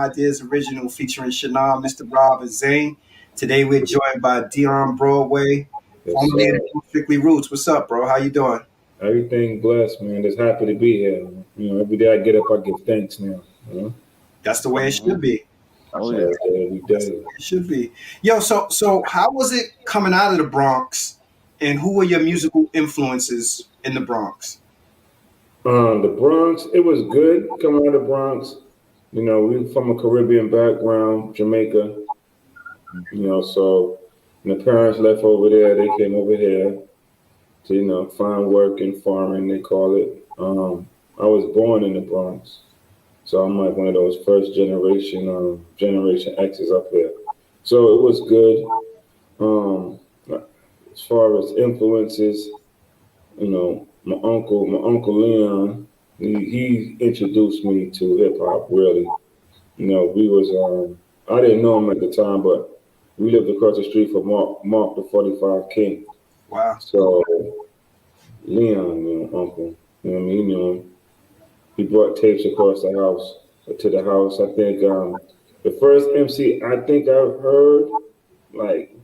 Ideas Original featuring Shannon, Mr. Rob, and Zane. Today we're joined by Dion Broadway, Yes, formerly sir. of Strickly Roots. What's up, bro? How you doing? Everything blessed, man. Just happy to be here. Every day I get up, I give thanks now. That's the way it Hmm. should be. Oh yeah. Every day, every That's the day. way it should be. Yo, so how was it coming out of the Bronx, and who were your musical influences in the Bronx? The Bronx, it was good coming out of the Bronx. We from a Caribbean background, Jamaica. So when the parents left over there, they came over here to, find work and farming, they call it. I was born in the Bronx. So I'm like one of those first generation X's up here. So it was good. Um, as far as influences, my uncle Leon, he introduced me to hip hop. Really, we was I didn't know him at the time, but we lived across the street from Mark the 45 King. Wow. So Leon, uncle, I mean, he knew him. He brought tapes across the house to the house. I think the first MC I think I heard, like,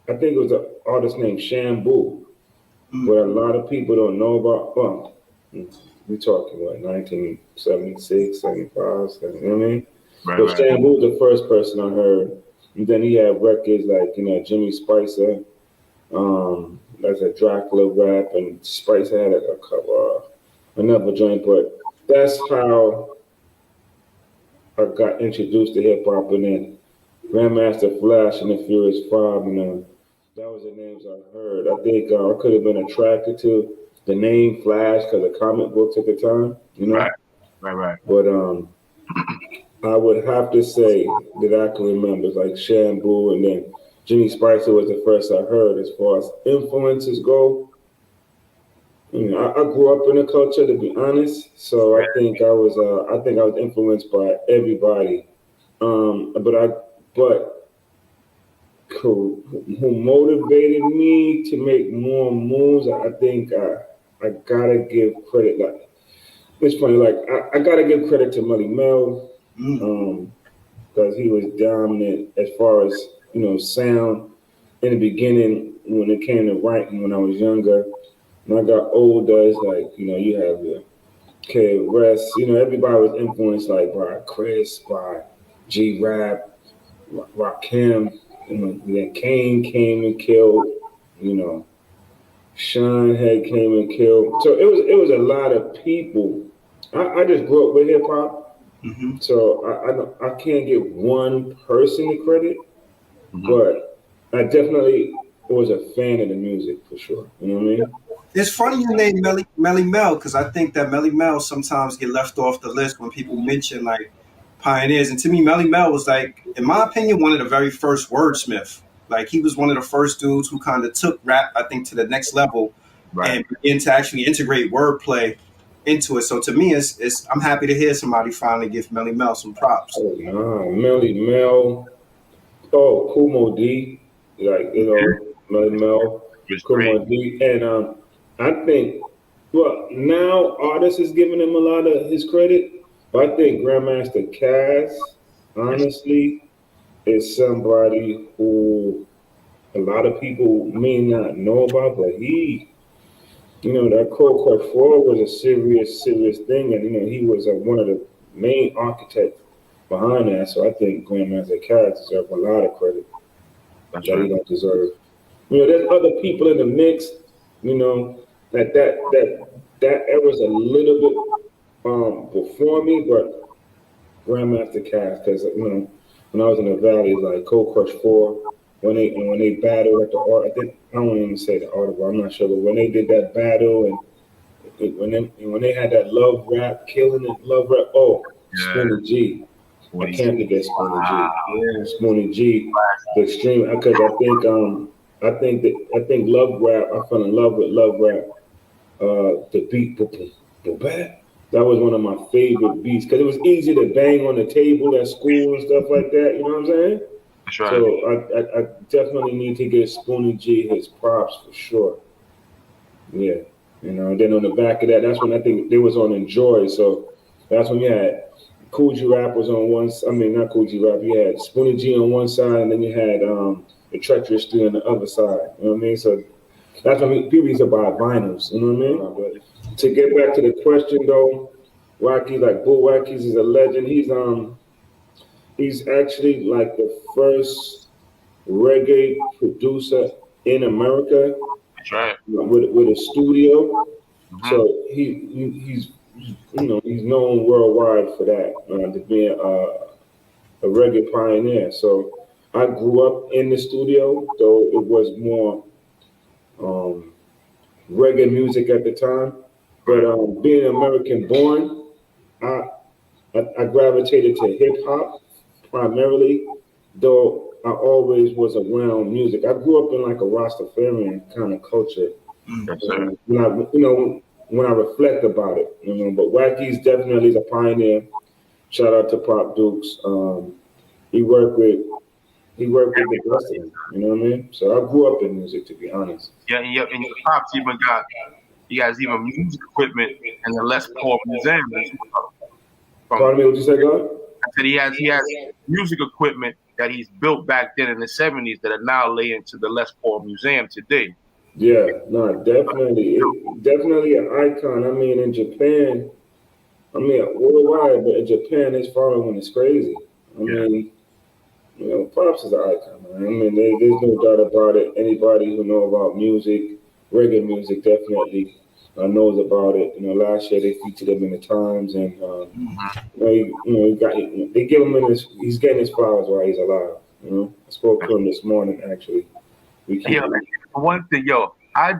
I think it was an artist named Shambu, but a lot of people don't know about. Well, we talking what 1976, 75, 70, you know what I mean? Right, But right. Shambu was the first person I heard. And then he had records like Jimmy Spicer, that's a Dracula rap, and Spicer had a cover, another joint. But that's how I got introduced to hip hop, and then Grandmaster Flash and the Furious Five, and that was the names I heard. I think I could have been attracted to the name Flash because of comic books at the time, Right, right, right. But I would have to say that I can remember like Shampoo, and then Jimmy Spicer was the first I heard. As far as influences go, I grew up in the culture, to be honest. So I think I was influenced by everybody. But who motivated me to make more moves? I think I gotta give credit. Like it's funny, like I gotta give credit to Melly Mel, Mm. um, because he was dominant as far as sound in the beginning when it came to writing when I was younger. When I got older, it's like you have your Kid Rest. Everybody was influenced like by Chris, by G Rap, Rakim. Then Kane came and killed. You know, Sean had came and killed. So it was a lot of people. I just grew up with hip hop, Hmm. so I can't give one person the credit, Hmm. but I definitely was a fan of the music for sure. You know what I mean? It's funny you named Melly Mel because I think that Melly Mel sometimes get left off the list when people mention like pioneers. And to me, Melly Mel was like, in my opinion, one of the very first wordsmith. Like he was one of the first dudes who kind of took rap, I think, to the next level Right. and began to actually integrate wordplay into it. So to me, it's I'm happy to hear somebody finally give Melly Mel some props. Oh no, Melly Mel. Oh, Kumo D, like Melly Mel, It's great. Kumo D, and I think well now artists is giving him a lot of his credit, but I think Grandmaster Cass, It's honestly, is somebody who a lot of people may not know about, but that Cold Cut 4 was a serious, serious thing, and he was one of the main architects behind that. So I think Grandmaster Cass deserves a lot of credit that's that he right. don't deserve. There's other people in the mix. That era's a little bit before me, but Grandmaster Cass, because when I was in the valley, like Cold Crush 4, when they battled at the art, I don't even say the article, I'm not sure, but when they did that battle and when they had that love rap, killing it, love rap. Oh, Yeah. Spoonie G. I 40. can't forget Spoonie G. Yeah. Spoonie G, the extreme, because I think love rap. I fell in love with love rap. The beat, boom, boom, boom, bam. That was one of my favorite beats because it was easy to bang on the table at school and stuff like that. You know what I'm saying? That's right. So I definitely need to give Spoonie G his props for sure. Yeah. And then on the back of that, that's when I think they was on Enjoy. So that's when you had Cool G Rap was on one. I mean, not Cool G Rap. You had Spoonie G on one side, and then you had the Treacherous 3 on the other side. You know what I mean? So that's what people used to buy vinyls. You know what I mean? But to get back to the question though, Wacky, like Bull Wacky's is a legend. He's actually like the first reggae producer in America. That's right. With a studio. Mm-hmm. So he's he's known worldwide for that, to being a reggae pioneer. So I grew up in the studio, though it was more reggae music at the time. But being American born, I gravitated to hip hop primarily, though I always was around music. I grew up in like a Rastafarian kind of culture. When I reflect about it, but Wacky's definitely is a pioneer. Shout out to Pop Dukes. He worked with the best of them, you know what I mean? So I grew up in music, to be honest. Yeah, and your Pops even got, he has even music equipment in the Les Paul Museum. Pardon me, what you said, God? I said he has music equipment that he's built back then in the 70s that are now laid into the Les Paul Museum today. Yeah, no, definitely an icon. I mean, in Japan, worldwide, but in Japan, his following is crazy. I mean, Pops is an icon, man. I mean, there's no doubt about it. Anybody who know about music, reggae music, definitely knows about it. Last year they featured him in the Times, and they give him he's getting his flowers while he's alive. I spoke to him this morning actually. One thing, I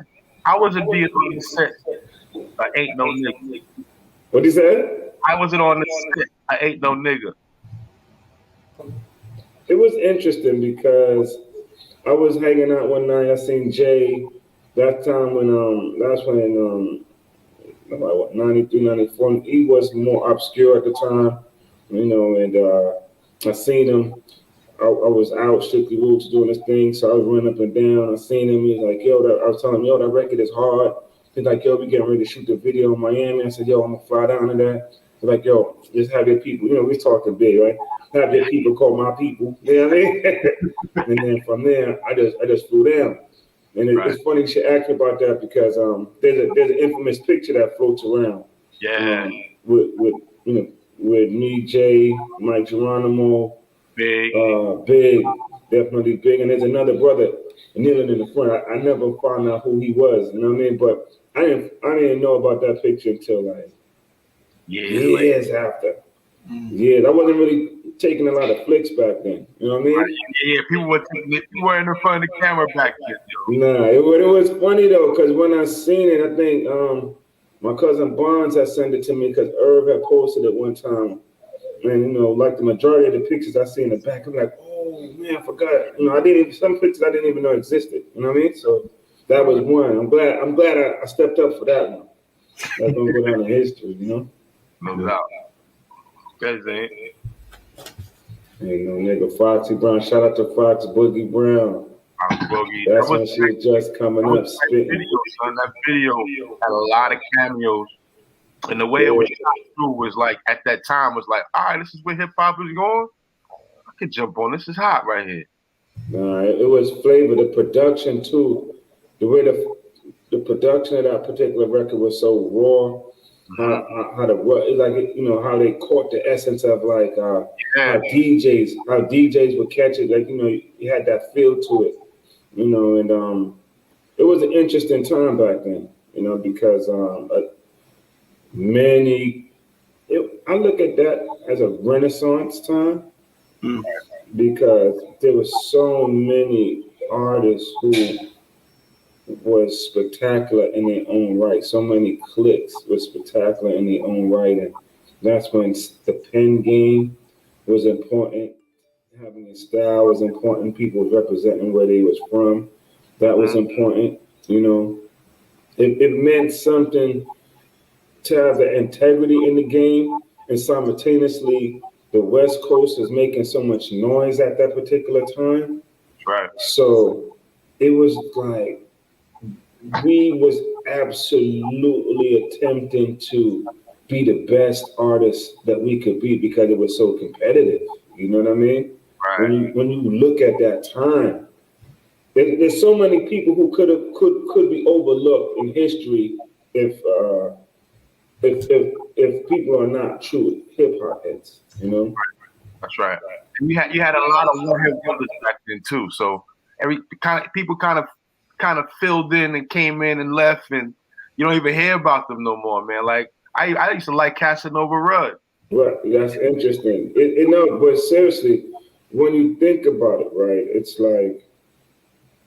was a deal on the set. I ain't no nigga. What you said? I wasn't on the set. I ain't no nigga. It was interesting because I was hanging out one night. I seen Jay. That time that's when 93, 94. He was more obscure at the time, and I seen him. I was out Strickly Roots doing this thing, so I was running up and down. I seen him. He was like, I was telling him, that record is hard. He's like, we getting ready to shoot the video in Miami. I said, I'm gonna fly down to that. He's like, just have your people. We talking big, right? Have your people call my people. You know what I mean? And then from there, I just flew down. And it's funny you should ask me about that because there's an infamous picture that floats around. Yeah. With me, Jay, Mike Geronimo. Big, definitely big. And there's another brother kneeling in the front. I never found out who he was, you know what I mean? But I didn't know about that picture until like years after. Yeah, I wasn't really taking a lot of flicks back then. You know what I mean? Yeah, people were in front of the camera back then. Nah, it was funny though, because when I seen it, I think my cousin Bonds had sent it to me because Irv had posted it one time. And like the majority of the pictures I see in the back, I'm like, oh man, I forgot. Some pictures I didn't even know existed. You know what I mean? So that was one. I'm glad I stepped up for that one. That's gonna go down in history, No doubt. That's it. Nigga, Foxy Brown. Shout out to Fox Boogie Brown. Boogie. That's when she was just coming up spitting. That video had a lot of cameos. And the way it was shot through was like, at that time, was like, all right, this is where hip hop is going. I could jump on. This is hot right here. Nah, it was flavor. The production too. The way the production of that particular record was so raw. How they caught the essence of like how DJs would catch it. Like you had that feel to it. And it was an interesting time back then. Because I look at that as a renaissance time because there were so many artists who was spectacular in their own right. So many cliques were spectacular in their own right. And that's when the pen game was important. Having a style was important. People representing where they was from. That was important. It meant something to have the integrity in the game, and simultaneously the West Coast is making so much noise at that particular time. Right. So it was like we was absolutely attempting to be the best artists that we could be because it was so competitive. You know what I mean? Right. When you look at that time, there's so many people who could be overlooked in history if people are not true hip hop heads. You know? That's right. And you had a lot of one-hit wonders back then too. So every people kind of filled in and came in and left, and you don't even hear about them no more, man. Like I used to like Casanova Rudd. Right, that's interesting. No, but seriously, when you think about it, right, it's like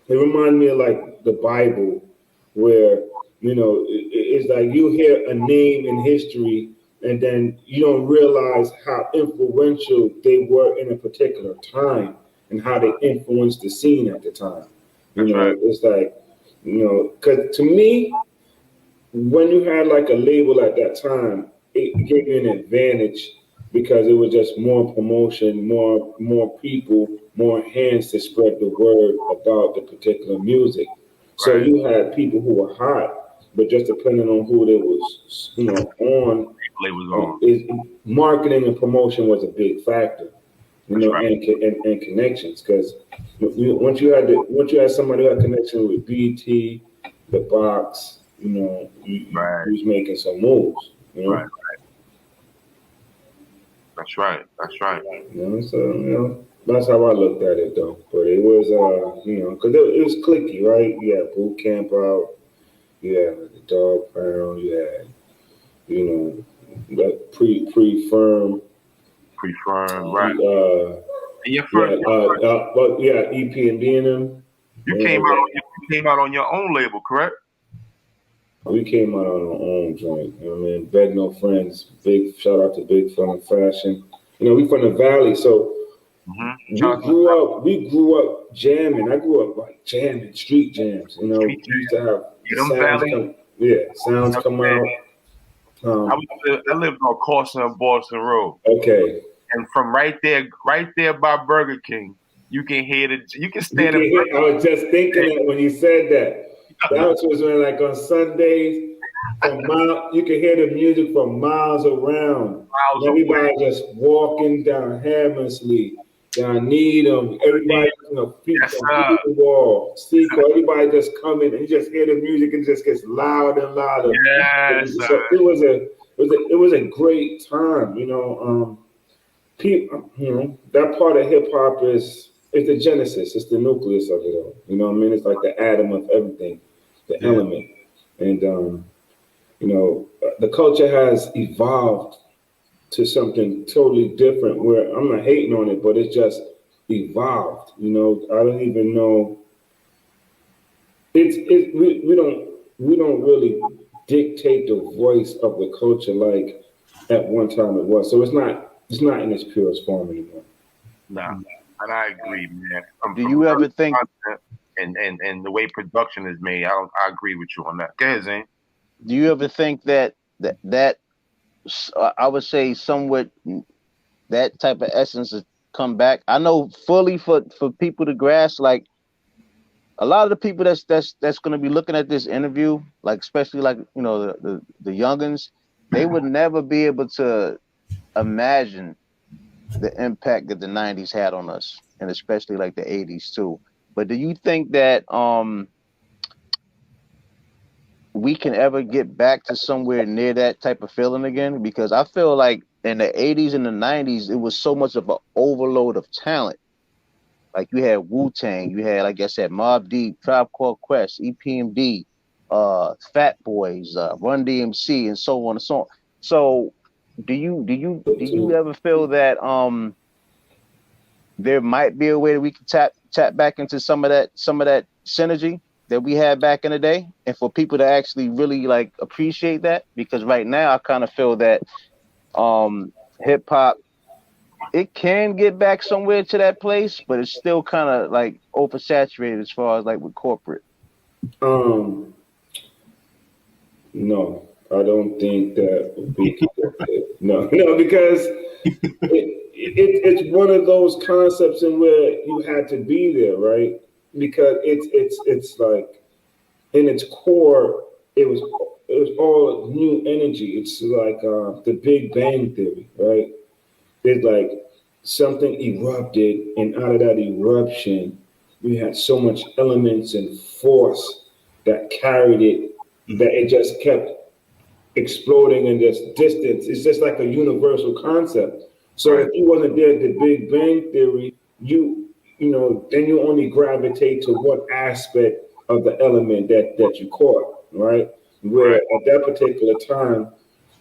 it reminds me of like the Bible, where it's like you hear a name in history, and then you don't realize how influential they were in a particular time and how they influenced the scene at the time. That's right. It's like because to me, when you had like a label at that time, it gave you an advantage because it was just more promotion, more people, more hands to spread the word about the particular music. So Right. you had people who were hot, but just depending on who they was, on, It was on. marketing and promotion was a big factor, That's right. and connections. Because once you had somebody who had connection with BT, the box, Right. who's making some moves, Right. That's right. That's right. So that's how I looked at it though. But it was because it was clicky, right? You had boot camp out, you had the dog pound, you had that pre-firm, Right. uh, And your first, but yeah, EP and them. you came out on your own label, correct? We came out on our own joint. You know what I mean? Beg No Friends. Big shout out to Big Fun Fashion. We from the Valley, so we grew up jamming. I grew up like jamming, street jams. We used to have sounds come out. I lived on Carson and Boston Road. Okay. And from right there by Burger King, you can stand I was just thinking that when you said that. That was when, like, on Sundays, you could hear the music from miles around. Everybody just walking down Hammersley, down Needham. Everybody, people from the wall, Seco. Everybody just coming, and you just hear the music, and it just gets louder and louder. Yes. So it was a great time. People, that part of hip hop is the genesis. It's the nucleus of it all. You know what I mean? It's like the atom of everything, the element. And, the culture has evolved to something totally different where I'm not hating on it, but it's just evolved. I don't even know. We don't really dictate the voice of the culture like at one time it was. So it's not in its purest form anymore. No. And I agree, man. Do you ever think and the way production is made, I agree with you on that. Go ahead, Zane. Do you ever think that I would say somewhat that type of essence has come back? I know fully for people to grasp, like a lot of the people that's going to be looking at this interview, like especially like the youngins, they would never be able to imagine the impact that the 90s had on us, and especially like the 80s too. But do you think that we can ever get back to somewhere near that type of feeling again? Because I feel like in the 80s and the 90s, it was so much of an overload of talent. Like you had Wu-Tang, you had, like I said, Mobb Deep, Tribe Called Quest, EPMD, Fat Boys, Run DMC, and so on and so on. So do you ever feel that there might be a way that we can tap back into some of that synergy that we had back in the day, and for people to actually really like appreciate that? Because right now I kind of feel that hip hop, it can get back somewhere to that place, but it's still kind of like oversaturated as far as like with corporate. No, I don't think that would be no, because it's one of those concepts in where you had to be there, right? Because it's like in its core, it was all new energy. It's like the Big Bang Theory, right? It's like something erupted, and out of that eruption, we had so much elements and force that carried it that it just kept exploding in this distance. It's just like a universal concept. So if you wasn't there at the Big Bang Theory, then you only gravitate to what aspect of the element that you caught, right? Where at that particular time,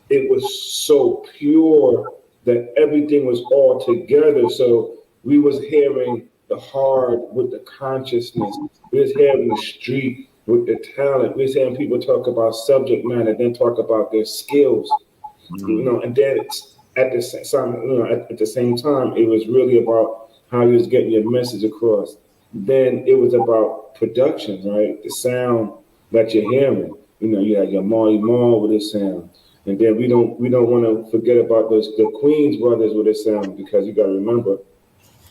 it was so pure that everything was all together. So we was hearing the hard with the consciousness. We was hearing the street with the talent. We was hearing people talk about subject matter, then talk about their skills. And then at the same time, it was really about how you was getting your message across. Then it was about production, right? The sound that you're hearing. You had your Marley Marl with his sound. And then we don't want to forget about the Queens brothers with their sound, because you got to remember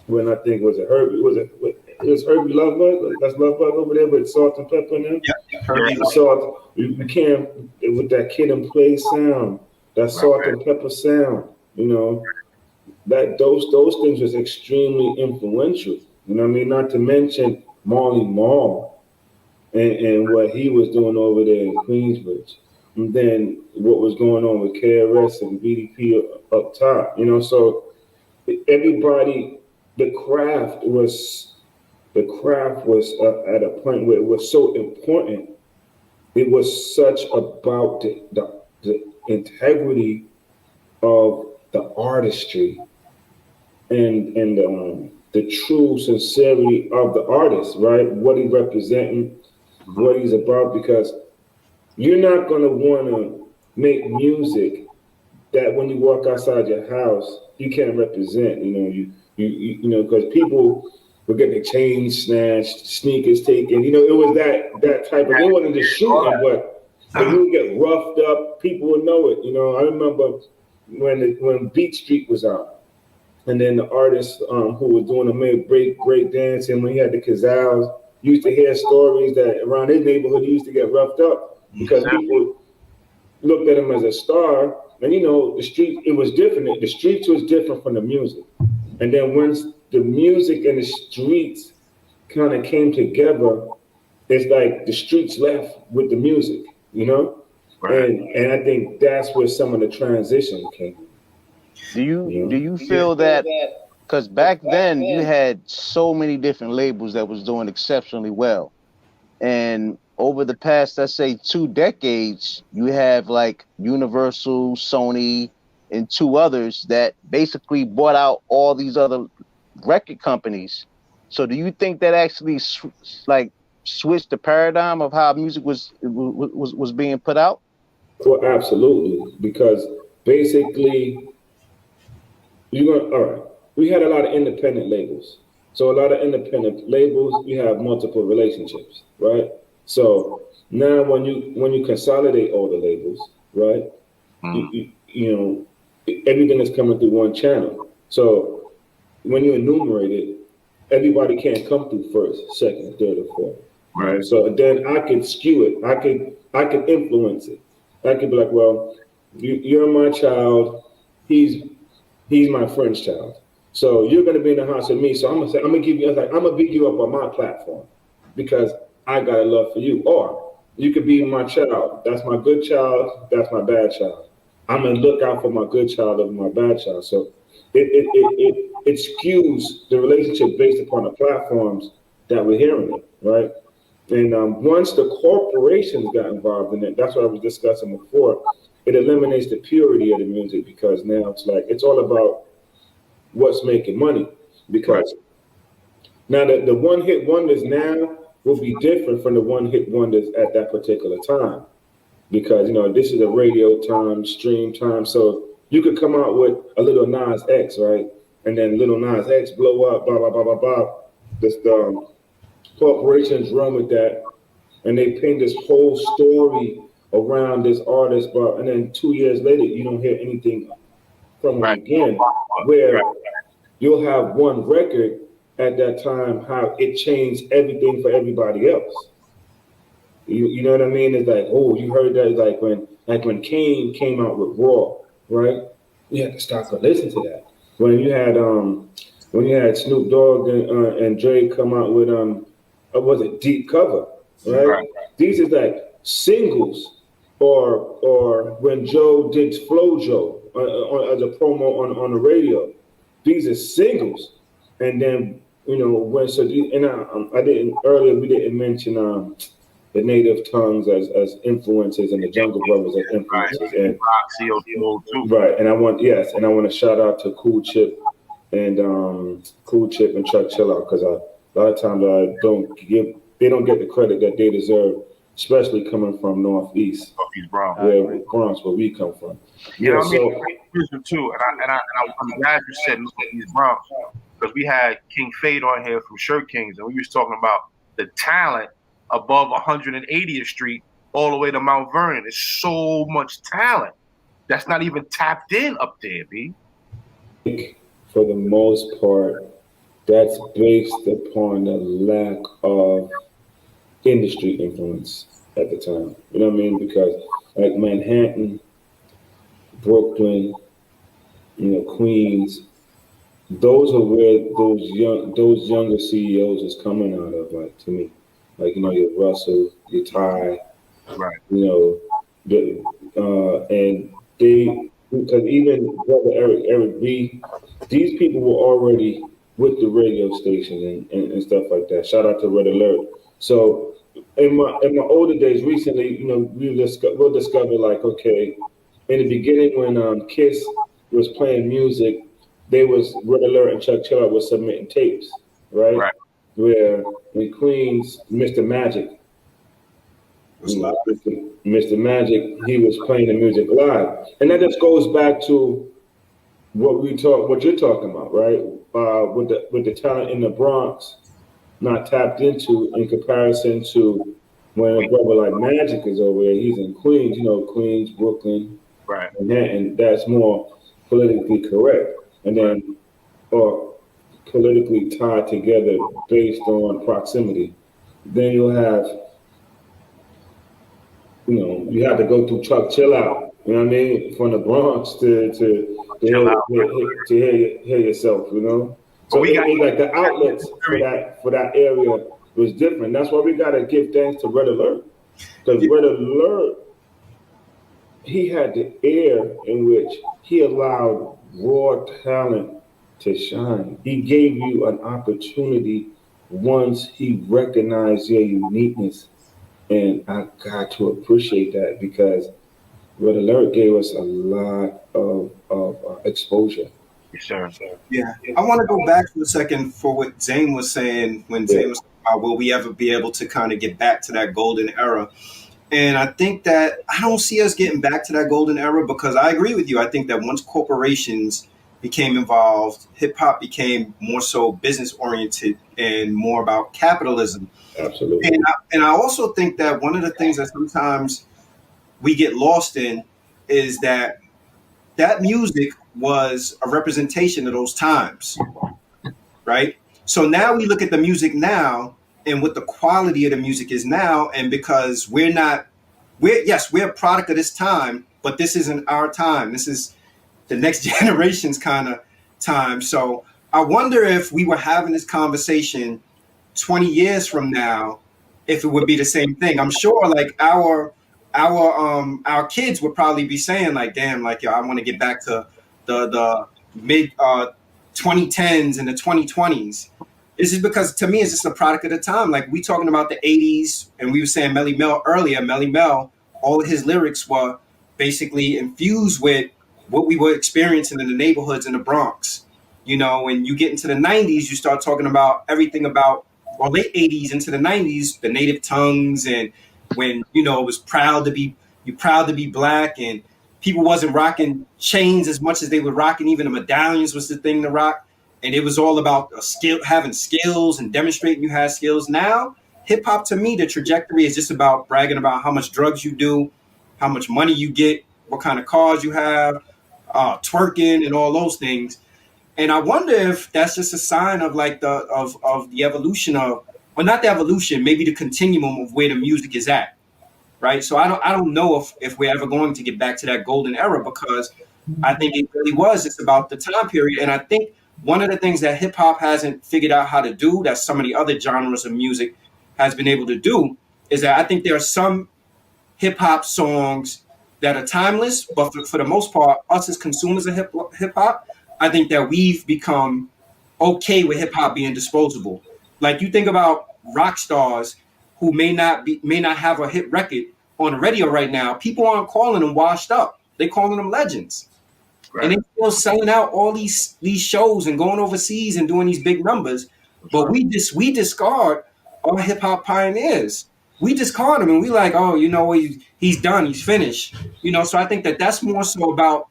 when I think was it Herbie Lovebug? That's Lovebug over there with Salt and Pepper and them. Yeah, Herbie. Salt. We can't with that Kid and Play sound, that Salt and Pepper sound. That those things was extremely influential. You know what I mean? Not to mention Marley Marl and what he was doing over there in Queensbridge. And then what was going on with KRS and BDP up top, so everybody, the craft was at a point where it was so important. It was such about the integrity of the artistry and the true sincerity of the artist, right? What he's representing, what he's about, because you're not going to want to make music that when you walk outside your house, you can't represent, because people will get their chains snatched, sneakers taken. It was that type of, it wasn't just shooting, but you would get roughed up, people would know it. I remember when Beat Street was out, and then the artist who was doing the break dancing, when he had the Kazals, used to hear stories that around his neighborhood he used to get roughed up because people looked at him as a star. And the street, it was different. The streets was different from the music. And then once the music and the streets kind of came together, it's like the streets left with the music, Right. And I think that's where some of the transition came. Do you feel that, because back then you had so many different labels that was doing exceptionally well, and over the past, let's say 2 decades, you have like Universal, Sony, and 2 others that basically bought out all these other record companies. So do you think that actually switched the paradigm of how music was being put out? Well, absolutely, because basically all right, we had a lot of independent labels. So a lot of independent labels, you have multiple relationships, right? So now when you consolidate all the labels, right, everything is coming through one channel. So when you enumerate it, everybody can't come through first, second, third, or fourth. Right. So then I could skew it. I could influence it. I could be like, well, you're my child. He's my friend's child. So you're gonna be in the house with me. So I'm gonna big you up on my platform because I got a love for you. Or you could be my child. That's my good child. That's my bad child. I'm gonna look out for my good child over my bad child. So it skews the relationship based upon the platforms that we're hearing it, right? And once the corporations got involved in it, that's what I was discussing before. It eliminates the purity of the music because now it's all about what's making money. Because now the one-hit wonders now will be different from the one-hit wonders at that particular time. Because this is a radio time, stream time, so you could come out with a little Nas X, right? And then little Nas X blow up, blah blah blah blah blah. This corporations run with that, and they paint this whole story around this artist, but and then 2 years later you don't hear anything from him again. Where you'll have one record at that time, how it changed everything for everybody else. You know what I mean? It's like, oh, you heard that? It's like when Kane came out with Raw, right? You had to stop and listen to that. When you had Snoop Dogg and Dre come out with was it Deep Cover, right? Right. These is like singles, or when Joe did FloJo as a promo on the radio. These are singles, and then I didn't earlier. We didn't mention the native tongues as influences and the Jungle Brothers as Right. influences, and Roxy too. right. And I want to shout out to Cool Chip and Chuck Chillout, because a lot of times they don't get the credit that they deserve, especially coming from Northeast, He's Bronx. Bronx, where we come from. You know Yeah, what I mean? so Listen too, I'm glad you said Northeast Bronx, because we had King Fade on here from Shirt Kings, and we was talking about the talent above 180th Street all the way to Mount Vernon. There's so much talent that's not even tapped in up there, B. for the most part, that's based upon the lack of industry influence at the time. You know what I mean? Because like Manhattan, Brooklyn, Queens, those are where those younger CEOs is coming out of, like, to me. Like, your Russell, your Ty, Right. And they, because even brother Eric B, these people were already with the radio station and stuff like that. Shout out to Red Alert. So in my older days, recently, we'll discover, like, okay, in the beginning when Kiss was playing music, Red Alert and Chuck Chillout was submitting tapes, right? Right. Where in Queens, Mr. Magic, Mr. Magic, he was playing the music live, and that just goes back to what you're talking about, right? With the talent in the Bronx not tapped into in comparison to when a brother like Magic is over there. He's in Queens, Queens, Brooklyn, Right. and that's more politically correct, and then or politically tied together based on proximity. Then you have to go through Chuck Chillout. You know what I mean? From the Bronx to hear yourself. So like the outlets for that area was different. That's why we gotta give thanks to Red Alert, because Red Alert, he had the air in which he allowed raw talent to shine. He gave you an opportunity once he recognized your uniqueness. And I got to appreciate that, because Red Alert gave us a lot of exposure. Yes, sir. Yeah, I want to go back for a second for what Zane was saying when Zane was talking about, will we ever be able to kind of get back to that golden era? And I think that I don't see us getting back to that golden era, because I agree with you. I think that once corporations became involved, hip hop became more so business oriented and more about capitalism. Absolutely. And I also think that one of the things that sometimes we get lost in is that music was a representation of those times, right? So now we look at the music now and what the quality of the music is now, and because we're a product of this time, but this isn't our time. This is the next generation's kind of time. So I wonder if we were having this conversation 20 years from now, if it would be the same thing. I'm sure like our kids would probably be saying like, damn, like, yo, I want to get back to the mid 2010s and the 2020s. This is because to me it's just a product of the time. Like we talking about the 80s, and we were saying Melly Mel earlier. Melly Mel, all of his lyrics were basically infused with what we were experiencing in the neighborhoods in the Bronx. When you get into the 90s, you start talking about everything about, or late 80s into the 90s, the native tongues, and when it was proud to be black, and people wasn't rocking chains as much as they were rocking, even the medallions was the thing to rock, and it was all about having skills and demonstrating you had skills. Now hip hop, to me, the trajectory is just about bragging about how much drugs you do, how much money you get, what kind of cars you have, twerking and all those things. And I wonder if that's just a sign of like the evolution of, well, not the evolution, maybe the continuum of where the music is at. right? So I don't know if we're ever going to get back to that golden era, because I think it really was. It's about the time period, and I think one of the things that hip hop hasn't figured out how to do, that some of the other genres of music has been able to do, is that I think there are some hip hop songs that are timeless, but for the most part, us as consumers of hip hop, I think that we've become okay with hip hop being disposable. Like, you think about rock stars who may not have a hit record on the radio right now. People aren't calling them washed up; they calling them legends, Right. and they still selling out all these shows and going overseas and doing these big numbers. But we discard our hip hop pioneers. We discard them, and we like, oh, he's done, he's finished. So I think that that's more so about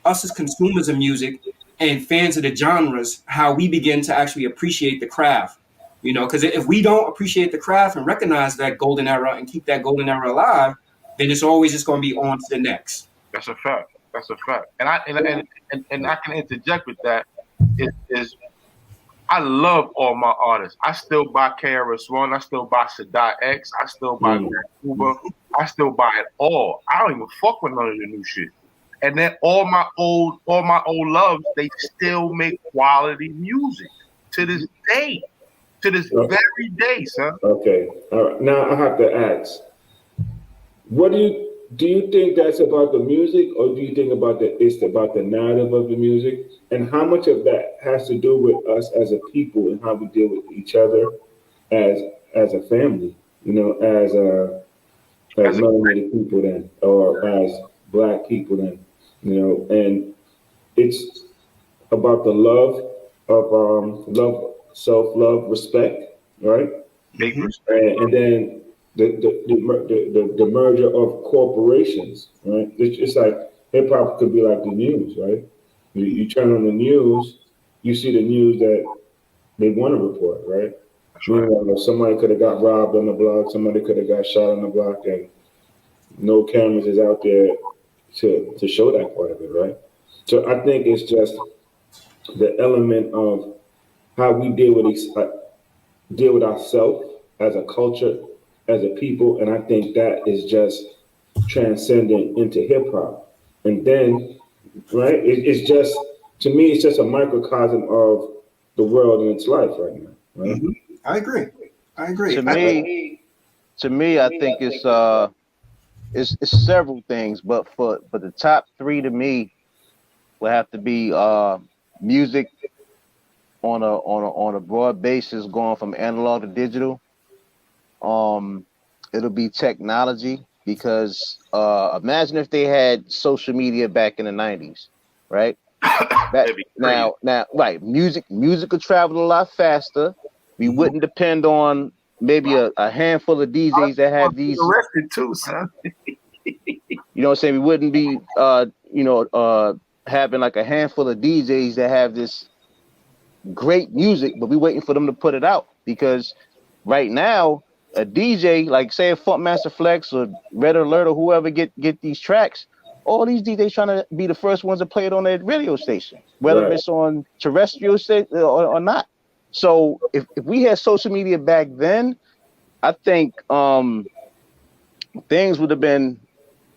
us as consumers of music and fans of the genres, how we begin to actually appreciate the craft. Because if we don't appreciate the craft and recognize that golden era and keep that golden era alive, then it's always just going to be on to the next. That's a fact. That's a fact. And I can interject with that is I love all my artists. I still buy KRS-One. I still buy Sadat X. I still buy Cuba. I still buy it all. I don't even fuck with none of the new shit. And then all my old loves, they still make quality music to this day. To this very day, son. Okay. All right. Now I have to ask, what do you think that's about the music, or do you think it's about the narrative of the music? And how much of that has to do with us as a people and how we deal with each other as a family, as melanated people then, or as Black people then, and it's about the love of self-love, respect, right? Big respect. And then the merger of corporations, right? It's like hip hop could be like the news, right? You turn on the news, you see the news that they want to report, right? Meanwhile, somebody could have got robbed on the block, somebody could have got shot on the block, and no cameras is out there to show that part of it, right? So I think it's just the element of how we deal with ourselves as a culture, as a people, and I think that is just transcendent into hip hop. And then, right, it's just, to me, it's just a microcosm of the world and its life right now. Right? Mm-hmm. I agree. To me, I think it's several things, but for the top three to me would have to be music on a broad basis, going from analog to digital. It'll be technology, because imagine if they had social media back in the 90s, right? Now, right, music would travel a lot faster. We wouldn't depend on maybe a handful of DJs that have these. Arrested too, son. You know what I'm saying? We wouldn't be, having like a handful of DJs that have this great music, but we waiting for them to put it out, because right now a DJ, like say Funkmaster Flex or Red Alert or whoever get these tracks, all these DJs trying to be the first ones to play it on their radio station, whether it's on terrestrial station or not. So if we had social media back then, I think things would have been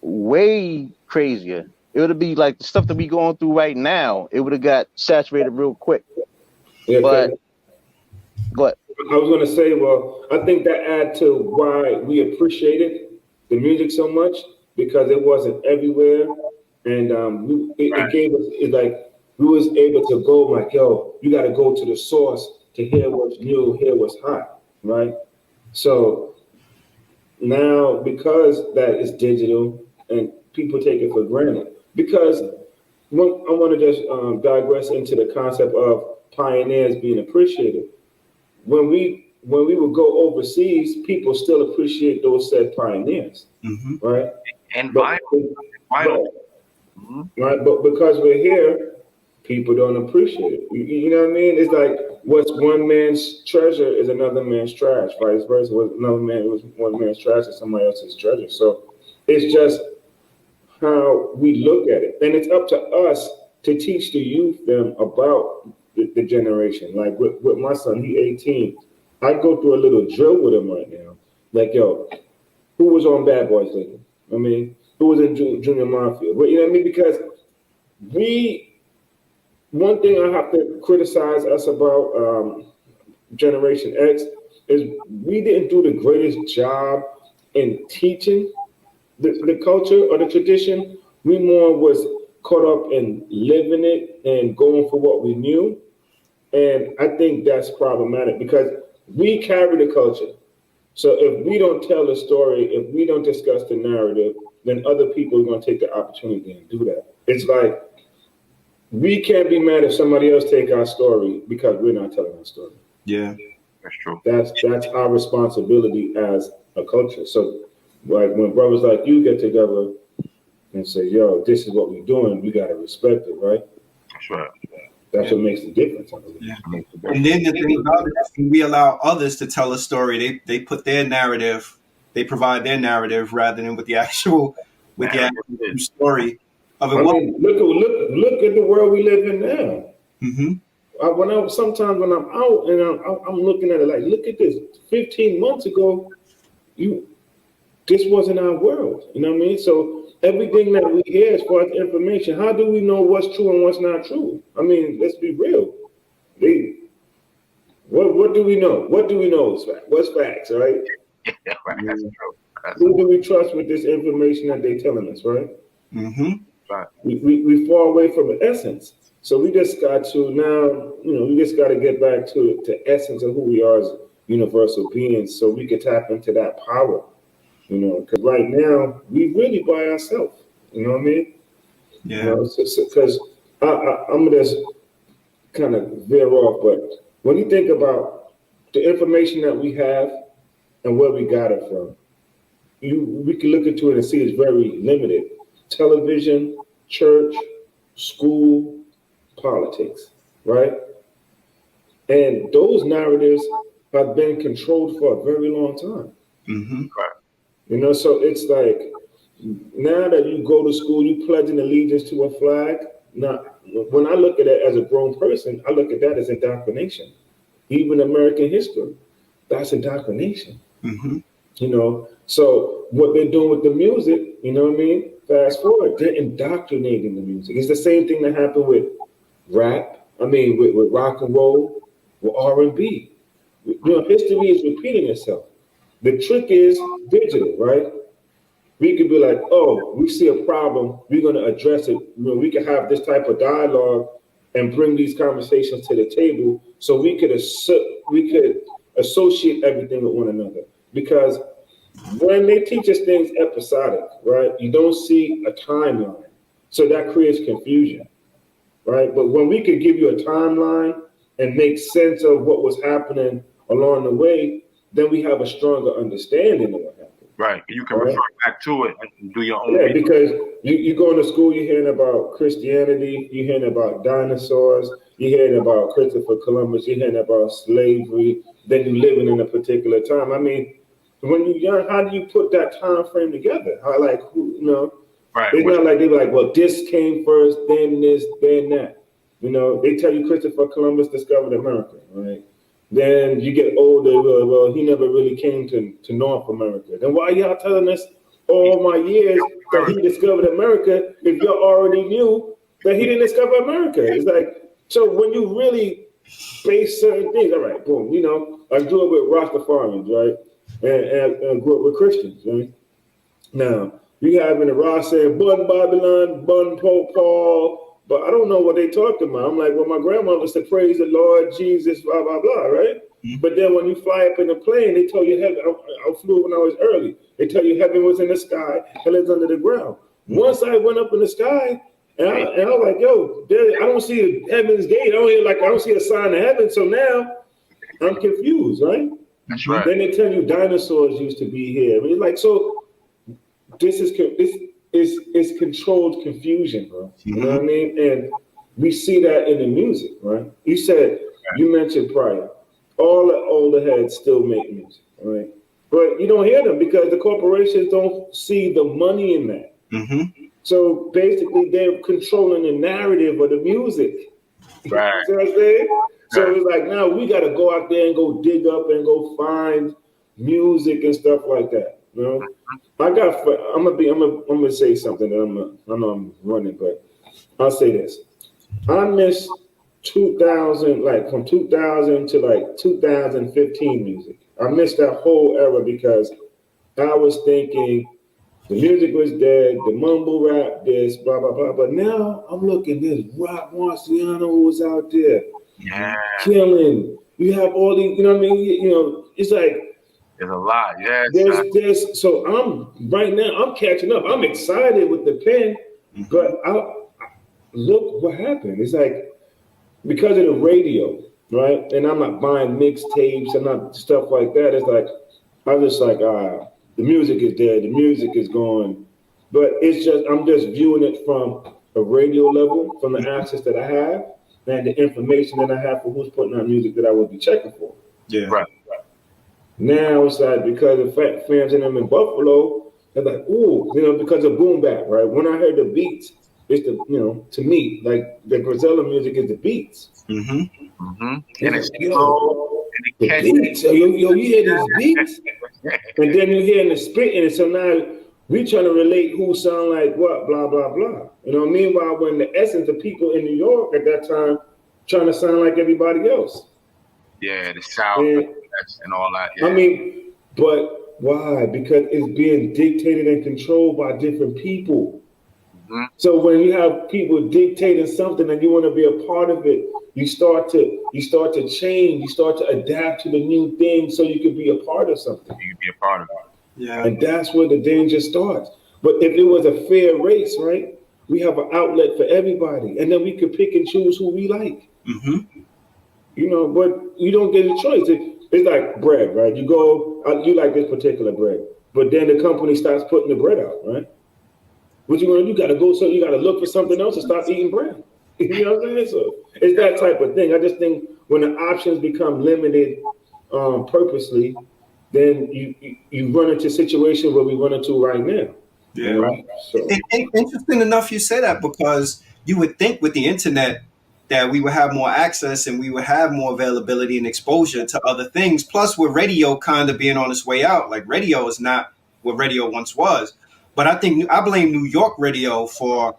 way crazier. It would be like the stuff that we going through right now. It would have got saturated real quick. Yeah, but I was going to say, well, I think that add to why we appreciated the music so much, because it wasn't everywhere, and it gave us, like, we was able to go like, yo, you got to go to the source to hear what's new, hear what's hot, right? So now, because that is digital and people take it for granted, because I want to just digress into the concept of pioneers being appreciated. When we would go overseas, people still appreciate those said pioneers, right? And vinyl. Mm-hmm. Right, but because we're here, people don't appreciate it. You know what I mean? It's like what's one man's treasure is another man's trash, vice versa. What was one man's trash is somebody else's treasure. So it's just how we look at it, and it's up to us to teach the youth them about the generation. Like with my son, he 18. I go through a little drill with him right now. Like, yo, who was on Bad Boys lately? I mean, who was in Junior Mafia? But you know what I mean? Because one thing I have to criticize us about Generation X is we didn't do the greatest job in teaching the culture or the tradition. We more was caught up in living it and going for what we knew. And I think that's problematic because we carry the culture. So if we don't tell the story, if we don't discuss the narrative, then other people are going to take the opportunity and do that. It's like we can't be mad if somebody else take our story because we're not telling our story. Yeah, that's true. That's our responsibility as a culture. So like when brothers like you get together and say, yo, this is what we're doing, we got to respect it, right? That's right. That's what makes the difference, I believe. yeah. And then the thing about it is when we allow others to tell a story, they put their narrative, they provide their narrative rather than with the actual story of it. I mean, look at the world we live in now. Mm-hmm. Sometimes when I'm out and I'm looking at it like, look at this. 15 months ago, this wasn't our world. You know what I mean? So everything that we hear as far as information, how do we know what's true and what's not true? I mean, let's be real. What do we know? What do we know is fact? What's facts, right? Yeah, right. That's true. Who do we trust with this information that they're telling us, right? Mm-hmm. Right. We fall away from the essence. So we just got to now, we just got to get back to the essence of who we are as universal beings so we can tap into that power. Because right now we really by ourselves. You know what I mean? Yeah. Because I'm gonna just kind of veer off, but when you think about the information that we have and where we got it from, we can look into it and see it's very limited. Television, church, school, politics, right? And those narratives have been controlled for a very long time. Mm-hmm. Right. So it's like now that you go to school, you pledge an allegiance to a flag. Now, when I look at it as a grown person, I look at that as indoctrination. Even American history, that's indoctrination. Mm-hmm. So what they're doing with the music, you know what I mean? Fast forward, they're indoctrinating the music. It's the same thing that happened with rap. With rock and roll, with R&B. History is repeating itself. The trick is digital, right? We could be like, oh, we see a problem, we're going to address it. We can have this type of dialogue and bring these conversations to the table so we could associate everything with one another. Because when they teach us things episodic, right, you don't see a timeline. So that creates confusion, right? But when we could give you a timeline and make sense of what was happening along the way, then we have a stronger understanding of what happened. Right. You can refer back to it and do your own. Yeah, because you going to school, you're hearing about Christianity, you're hearing about dinosaurs, you're hearing about Christopher Columbus, you're hearing about slavery, then you're living in a particular time. When you're young, how do you put that time frame together? Right. It's not like they be like, well, this came first, then this, then that. They tell you Christopher Columbus discovered America, right? Then you get older, well, he never really came to North America. Then why y'all telling us all my years that he discovered America if y'all already knew that he didn't discover America? It's like, so when you really base certain things, all right, boom, I grew up with Rastafarians, right? And grew up with Christians, right? Now, we have in the Ross saying, Bun Babylon, Bun Pope Paul, but I don't know what they talked about. I'm like, well, my grandmother said, praise the Lord, Jesus, blah, blah, blah, right? Mm-hmm. But then when you fly up in the plane, they tell you heaven, I flew when I was early. They tell you heaven was in the sky, hell is under the ground. Mm-hmm. Once I went up in the sky, and I was like, yo, I don't see heaven's gate. I don't see a sign of heaven. So now I'm confused, right? That's right. Then they tell you dinosaurs used to be here. So this is controlled confusion, bro. You know what I mean? And we see that in the music, right? You mentioned prior, all the older heads still make music, right? But you don't hear them because the corporations don't see the money in that. Mm-hmm. So basically, they're controlling the narrative of the music. Right. You see what I'm saying? So it's like now we got to go out there and go dig up and go find music and stuff like that. You know, I'm gonna say something that I know I'm running, but I'll say this. I miss 2000, like from 2000 to like 2015 music. I missed that whole era because I was thinking the music was dead, the mumble rap, this, blah, blah, blah. But now I'm looking, this Rock Marciano was out there killing. You have all these, you know what I mean? You know, it's like, there's a lot, yeah. So right now, I'm catching up. I'm excited with the pen, but look what happened. It's like, because of the radio, right? And I'm not buying mixtapes and not stuff like that. It's like, I'm just like, the music is dead, the music is gone. But I'm just viewing it from a radio level, from the access that I have and the information that I have for who's putting out music that I would be checking for. Yeah. Right. Now it's like, because of fans in them in Buffalo, they're like, ooh, you know, because of boom bap, right? When I heard the beats, it's the, you know, to me, like the Griselda music is the beats. And it's like, slow and the beats. So, you hear these beats, and then you hear the spitting, and so now we trying to relate who sound like what, blah, blah, blah. You know, meanwhile, when the essence of people in New York at that time trying to sound like everybody else. Yeah, the South and all that. Yeah. I mean, but why? Because it's being dictated and controlled by different people. So when you have people dictating something and you want to be a part of it, you start to change, you start to adapt to the new thing so you can be a part of something. You can be a part of it. Yeah. And that's where the danger starts. But if it was a fair race, right, we have an outlet for everybody, and then we could pick and choose who we like. You know, but you don't get a choice. It's like bread, right? You go, you like this particular bread, but then the company starts putting the bread out, right? What you gonna do? You gotta go, so you gotta look for something else to stop eating bread. You know what I'm saying? So it's that type of thing. I just think when the options become limited purposely, then you run into situations where we run into right now. Yeah. Right. So. Interesting enough you say that, because you would think with the internet that we would have more access and we would have more availability and exposure to other things. Plus, with radio kind of being on its way out, like radio is not what radio once was. But I blame New York radio for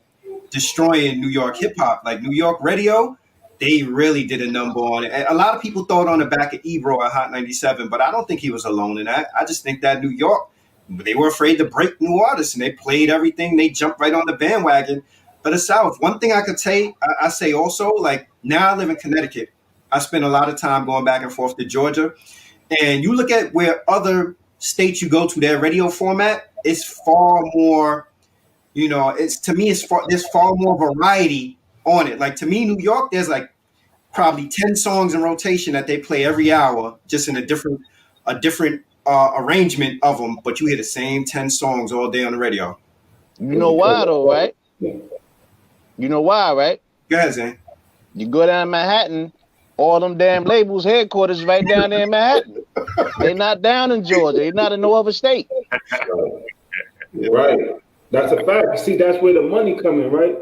destroying New York hip hop. Like New York radio, they really did a number on it. And a lot of people throw it on the back of Ebro at Hot 97, but I don't think he was alone in that. I just think that New York, they were afraid to break new artists, and they played everything. They jumped right on the bandwagon. But the South, one thing I could say, I say also, like now I live in Connecticut. I spend a lot of time going back and forth to Georgia. And you look at where other states you go to, their radio format, it's far more, you know, there's far more variety on it. Like to me, New York, there's like probably 10 songs in rotation that they play every hour, just in a different arrangement of them. But you hear the same 10 songs all day on the radio. You know why though, right? You know why, right? Go ahead, Zane. You go down to Manhattan, all them damn labels headquarters right down there in Manhattan. They not down in Georgia. They not in no other state. Right. That's a fact. See, that's where the money coming, right?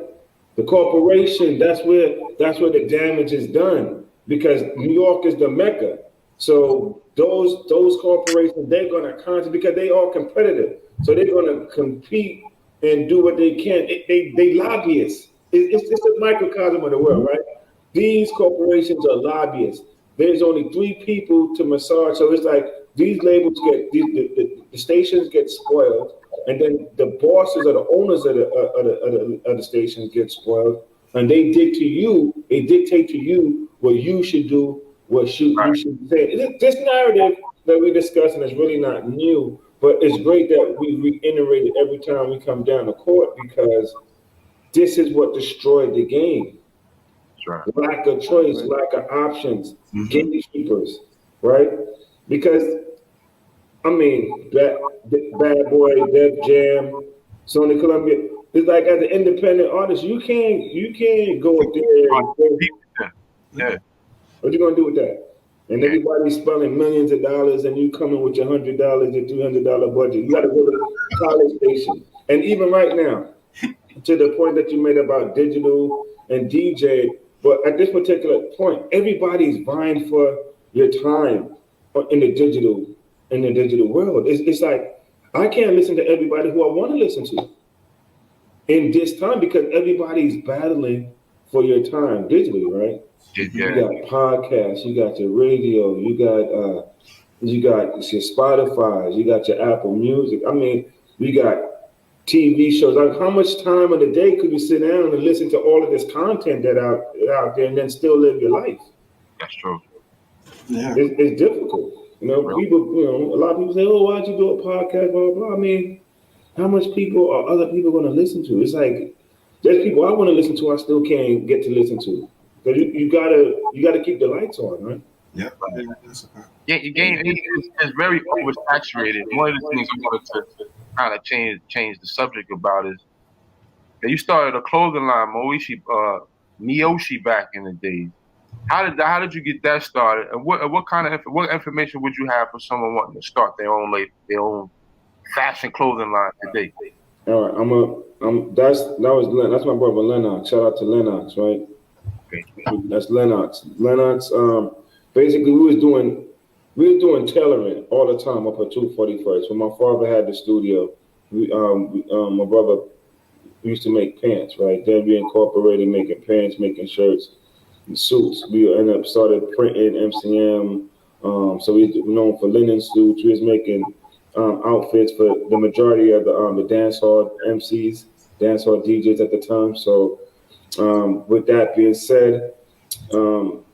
The corporation, that's where the damage is done, because New York is the Mecca. So those corporations, they're gonna constantly, because they are competitive. So they're gonna compete and do what they can. They lobbyists. It's a microcosm of the world, right? These corporations are lobbyists. There's only 3 people to massage. So it's like these labels the stations get spoiled, and then the bosses or the owners of the stations get spoiled, and they dictate to you what you should do, what you should say. This narrative that we're discussing is really not new, but it's great that we reiterate it every time we come down to court, because this is what destroyed the game. Right. Lack of choice, lack of options, gatekeepers, right? Because, I mean, Bad Boy, Def Jam, Sony Columbia, it's like as an independent artist, you can't go up there and what you gonna do with that? And everybody's spending millions of dollars, and you coming with your $100, your $300 budget. You got to go to the college station. And even right now, to the point that you made about digital and DJ, but at this particular point, everybody's vying for your time in the digital world. It's like I can't listen to everybody who I want to listen to in this time because everybody's battling for your time digitally, right? You Yeah. got podcasts, you got your radio, you got your Spotify, you got your Apple Music. I mean, we got TV shows. Like, how much time of the day could you sit down and listen to all of this content that out there and then still live your life? That's true. Yeah. It's difficult. You know, people. You know, a lot of people say, "Oh, why'd you do a podcast?" Blah blah. Blah. I mean, how much people are other people going to listen to? It's like there's people I want to listen to, I still can't get to listen to. Because you gotta keep the lights on, right? Yep. Yeah, the game is very oversaturated. One of the things I wanted to kind of change the subject about is that you started a clothing line, Meoshe, back in the days. How did you get that started? And what kind of what information would you have for someone wanting to start their own fashion clothing line today? All right, that's my brother Lennox. Shout out to Lennox, right? Okay. That's Lennox. Lennox. Basically, we was doing tailoring all the time up at 241st. When my father had the studio, my brother used to make pants, right? Then we incorporated making pants, making shirts, and suits. We ended up started printing MCM. So we known for linen suits. We was making outfits for the majority of the dance hall MCs, dance hall DJs at the time. So with that being said, when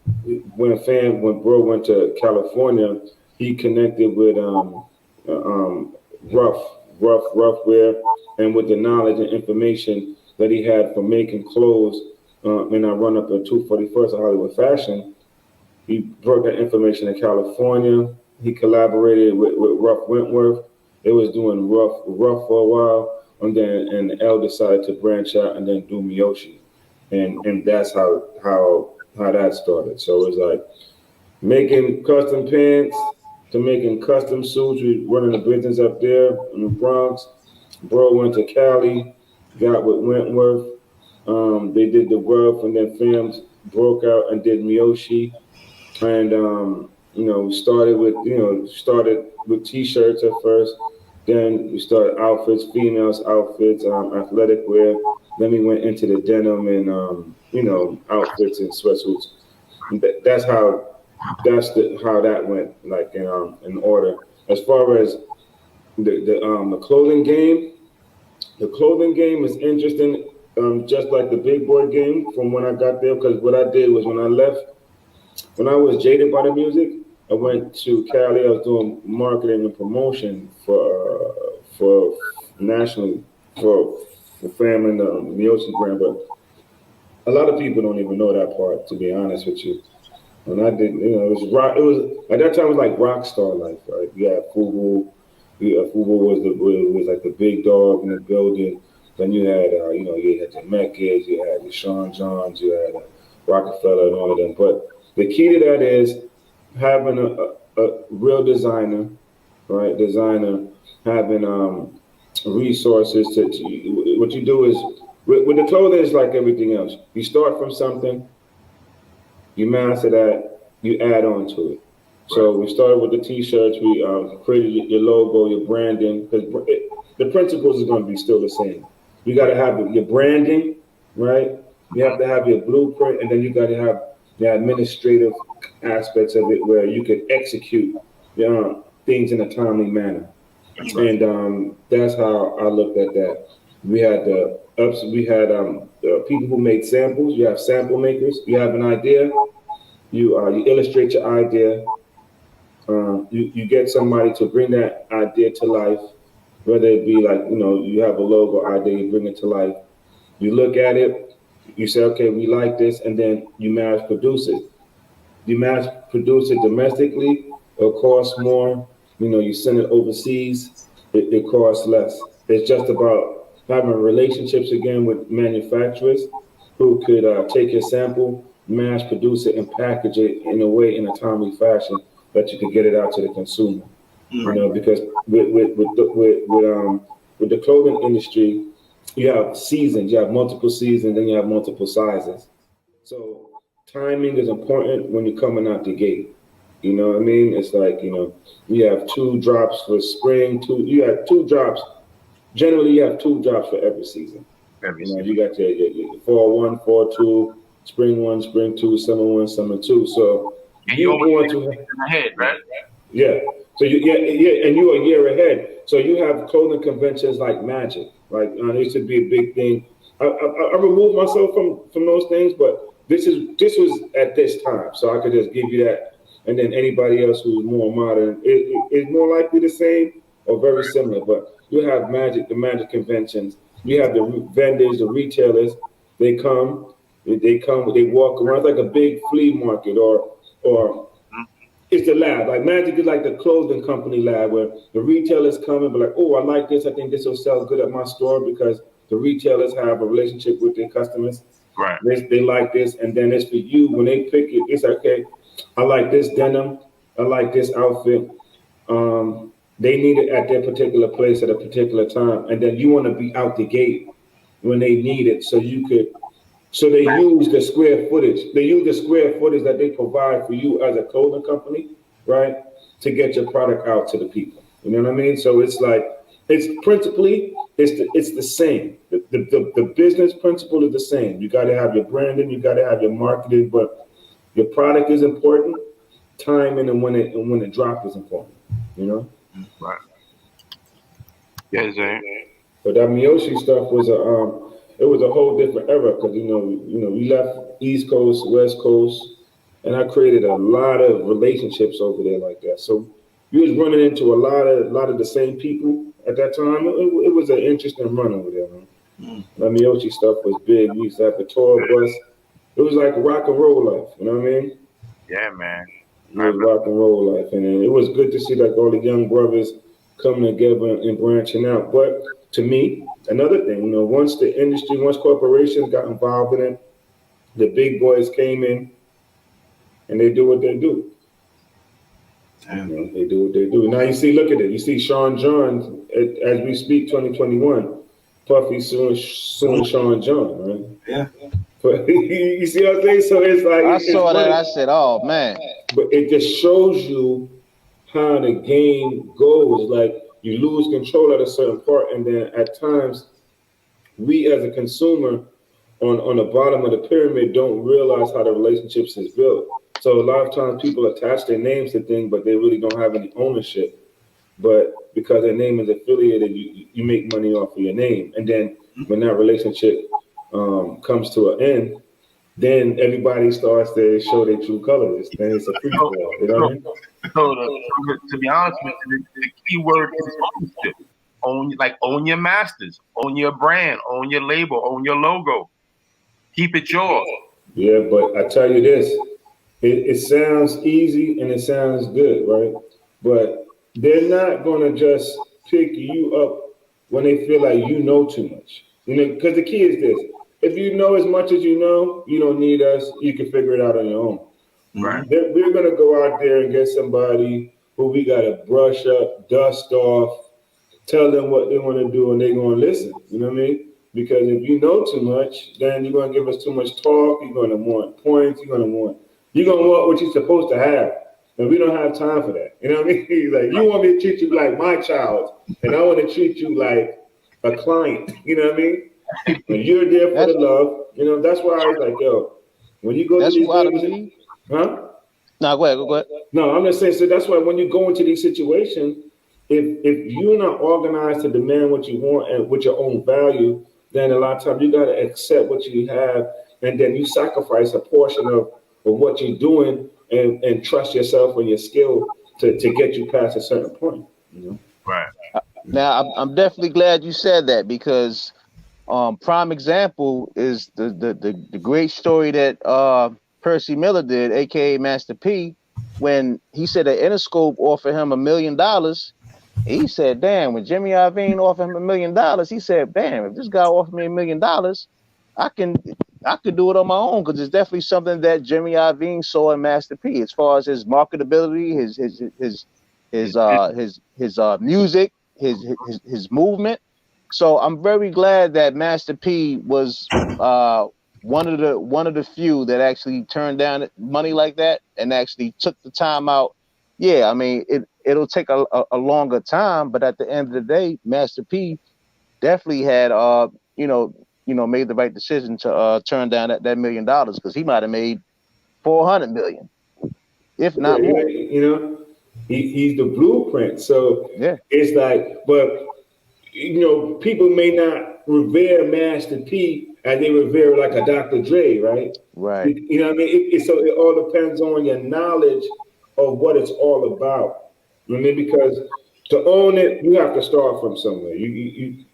bro went to California, he connected with rough wear, and with the knowledge and information that he had from making clothes. And I run up at 241st of Hollywood Fashion. He brought that information to California. He collaborated with Ruff Wentworth. They was doing rough for a while, and L decided to branch out and then do Meoshe, and that's how that started. So it's like making custom pants to making custom suits. We running a business up there in the Bronx. Bro went to Cali, got with Wentworth. They did the rough, and then Fams broke out and did Meoshe, and started with t-shirts at first. Then we started outfits, females outfits, athletic wear. Then we went into the denim and outfits and sweatsuits. And how that went, like in order. As far as the clothing game, is interesting, just like the big boy game from when I got there. Because what I did was when I left, when I was jaded by the music, I went to Cali. I was doing marketing and promotion for nationally for Fam and the Meoshe brand, but a lot of people don't even know that part. To be honest with you, and I didn't. It was rock. It was at that time. It was like rock star life, right? You had Fubu. Fubu was like the big dog in the building. Then you had you had the Mecca's, you had the Sean Johns, you had Rockefeller and all of them. But the key to that is having a real designer, right? Designer having resources to what you do is with the clothing is like everything else. You start from something, you master that, you add on to it. So we started with the t-shirts. We created your logo, your branding, because the principles is going to be still the same. You got to have your branding, right? You have to have your blueprint, and then you got to have the administrative aspects of it where you can execute things in a timely manner. And that's how I looked at that. We had the people who made samples. You have sample makers. You have an idea. You illustrate your idea. You get somebody to bring that idea to life, whether it be like, you have a logo idea, you bring it to life. You look at it, you say, okay, we like this, and then you mass produce it. You mass produce it domestically, it'll cost more. You send it overseas, it costs less. It's just about having relationships again with manufacturers who could take your sample, mass produce it, and package it in a timely fashion that you could get it out to the consumer. Because with the clothing industry, you have seasons, you have multiple seasons, then you have multiple sizes. So timing is important when you're coming out the gate. You know what I mean? It's like, you have 2 drops for spring, you have 2 drops. Generally, you have 2 drops for every season. Every You season. got your fall 1, fall 2, spring 1, spring 2, summer 1, summer 2. So And you you always want think to, in the head, right? yeah. So yeah, and you're a year ahead. So you have clothing conventions like Magic. Like it used to be a big thing. I removed myself from those things, but this was at this time, so I could just give you that. And then anybody else who's more modern is more likely the same or very similar. But you have Magic, the Magic conventions. You have the vendors, the retailers. They come, they walk around. It's like a big flea market or it's the lab. Like Magic is like the clothing company lab where the retailers come and be like, oh, I like this. I think this will sell good at my store because the retailers have a relationship with their customers. Right. They like this. And then it's for you. When they pick it, it's like, okay, I like this denim. I like this outfit. They need it at their particular place at a particular time. And then you want to be out the gate when they need it so they use the square footage. They use the square footage that they provide for you as a clothing company, right, to get your product out to the people. You know what I mean? So it's like it's the same. The business principle is the same. You got to have your branding, you got to have your marketing, but your product is important. Timing and when the drop is important. You know. Right. Yeah, Zay. But that Meoshe stuff was it was a whole different era because we left East Coast, West Coast, and I created a lot of relationships over there like that. So you was running into a lot of the same people at that time. It was an interesting run over there, man. That Meoshe stuff was big. We used to have a tour bus. It was like rock and roll life. You know what I mean? Yeah, man. It was rock and roll life, and it was good to see like all the young brothers coming together and branching out. But to me, another thing, once corporations got involved in it, the big boys came in and they do what they do. They do what they do. Now you see, look at it. You see Sean John as we speak, 2021. Puffy soon Sean John, right? Yeah. But you see what I'm saying? So it's like I saw that. I said, "Oh man!" But it just shows you how the game goes. Like you lose control at a certain part, and then at times we as a consumer on the bottom of the pyramid don't realize how the relationships is built. So a lot of times people attach their names to things, but they really don't have any ownership. But because their name is affiliated, you make money off of your name. And then when that relationship comes to an end, then everybody starts to show their true colors. Then it's a free for all. You know what I mean? So to be honest with you, the key word is ownership. Own your masters, own your brand, own your label, own your logo. Keep it yours. Yeah, but I tell you this, it sounds easy and it sounds good, right? But they're not gonna just pick you up when they feel like you know too much. Because the key is this: if you know as much as you know, you don't need us. You can figure it out on your own. Right. We're gonna go out there and get somebody who we gotta brush up, dust off, tell them what they want to do, and they're gonna listen. You know what I mean? Because if you know too much, then you're gonna give us too much talk. You're gonna want points. You're gonna want what you're supposed to have, and we don't have time for that. You know what I mean? Like you want me to treat you like my child, and I want to treat you like a client. You know what I mean? And you're there for the love. That's why I was like, yo, when you go to these things, huh? No, go ahead. No, I'm just saying. So that's why when you go into these situations, if you're not organized to demand what you want and with your own value, then a lot of times you got to accept what you have, and then you sacrifice a portion of what you're doing and trust yourself and your skill to get you past a certain point. Right. Now, I'm definitely glad you said that because prime example is the great story that Percy Miller did, aka Master P, when he said that Interscope offered him $1 million. He said, damn, when Jimmy Iovine offered him $1 million, he said, damn, if this guy offered me $1 million, I could do it on my own because it's definitely something that Jimmy Iovine saw in Master P as far as his marketability, his music, his movement. So I'm very glad that Master P was one of the few that actually turned down money like that and actually took the time out. Yeah, I mean it'll take a longer time, but at the end of the day, Master P definitely had made the right decision to turn down that $1 million, because he might have made 400 million, if not more. He's the blueprint. So Yeah, it's like, but people may not revere Master P as they revere like a Dr. Dre, right? right. You know what I mean? So it all depends on your knowledge of what it's all about. You know what I mean? Because to own it, you have to start from somewhere. You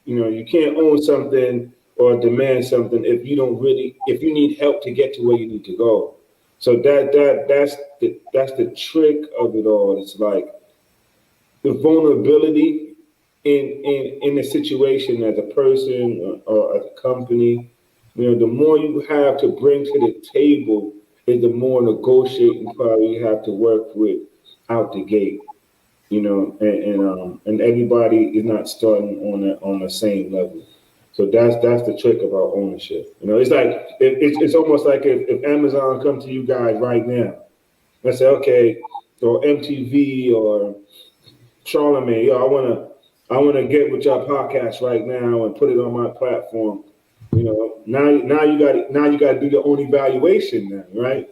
can't own something or demand something if you need help to get to where you need to go. So that's the trick of it all. It's like the vulnerability in the situation as a person or as a company. The more you have to bring to the table is the more negotiating power you have to work with out the gate. And everybody is not starting on the same level. So that's the trick about ownership. It's like it's almost like if Amazon come to you guys right now, let's say, okay, or MTV or Charlemagne, I wanna get with your podcast right now and put it on my platform. Now you got to do your own evaluation now, right?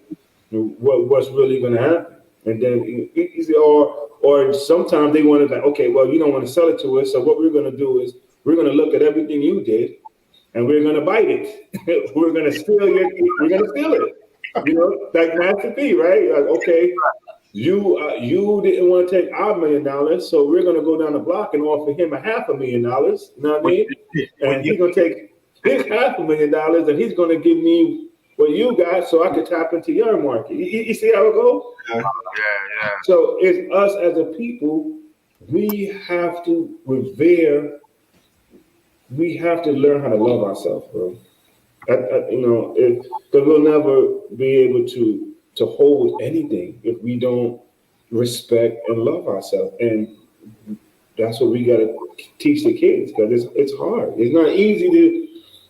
What's really going to happen, and then or sometimes they want to like, okay, well, you don't want to sell it to us, so what we're going to do is we're going to look at everything you did, and we're going to bite it. We're going to steal it. Like Master P, right? Like, okay, you didn't want to take our $1 million, so we're going to go down the block and offer him $500,000. You know what I mean? And he's going to take his $500,000 and he's going to give me what you got, so I could tap into your market. You see how it goes? Yeah. So it's us as a people. We have to revere. We have to learn how to love ourselves, bro. Because we'll never be able to hold anything if we don't respect and love ourselves. And that's what we got to teach the kids, because it's hard. It's not easy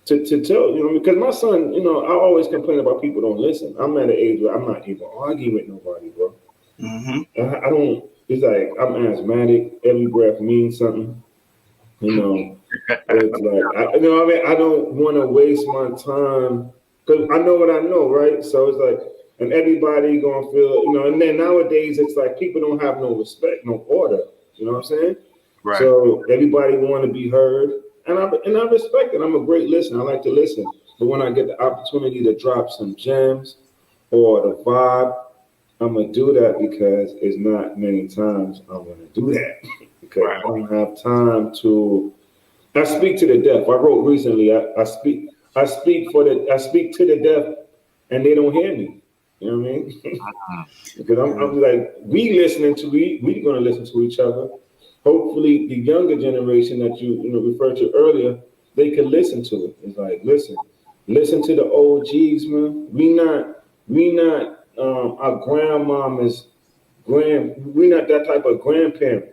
to tell, because my son, I always complain about people don't listen. I'm at an age where I'm not even arguing with nobody, bro. Mm-hmm. I don't. It's like I'm asthmatic. Every breath means something. It's like I don't want to waste my time, because I know what I know, right? So it's like, and everybody gonna feel, and then nowadays it's like people don't have no respect, no order. You know what I'm saying? Right. So everybody want to be heard, and I respect it. I'm a great listener. I like to listen, but when I get the opportunity to drop some gems or the vibe, I'm gonna do that, because it's not many times I'm gonna do that because I don't have time to. I speak to the deaf. I wrote recently. I speak to the deaf, and they don't hear me. You know what I mean? Because I'm like, we gonna listen to each other. Hopefully, the younger generation that you referred to earlier, they can listen to it. It's like, listen to the OGs, man. We not our grandmama's we're not that type of grandparent.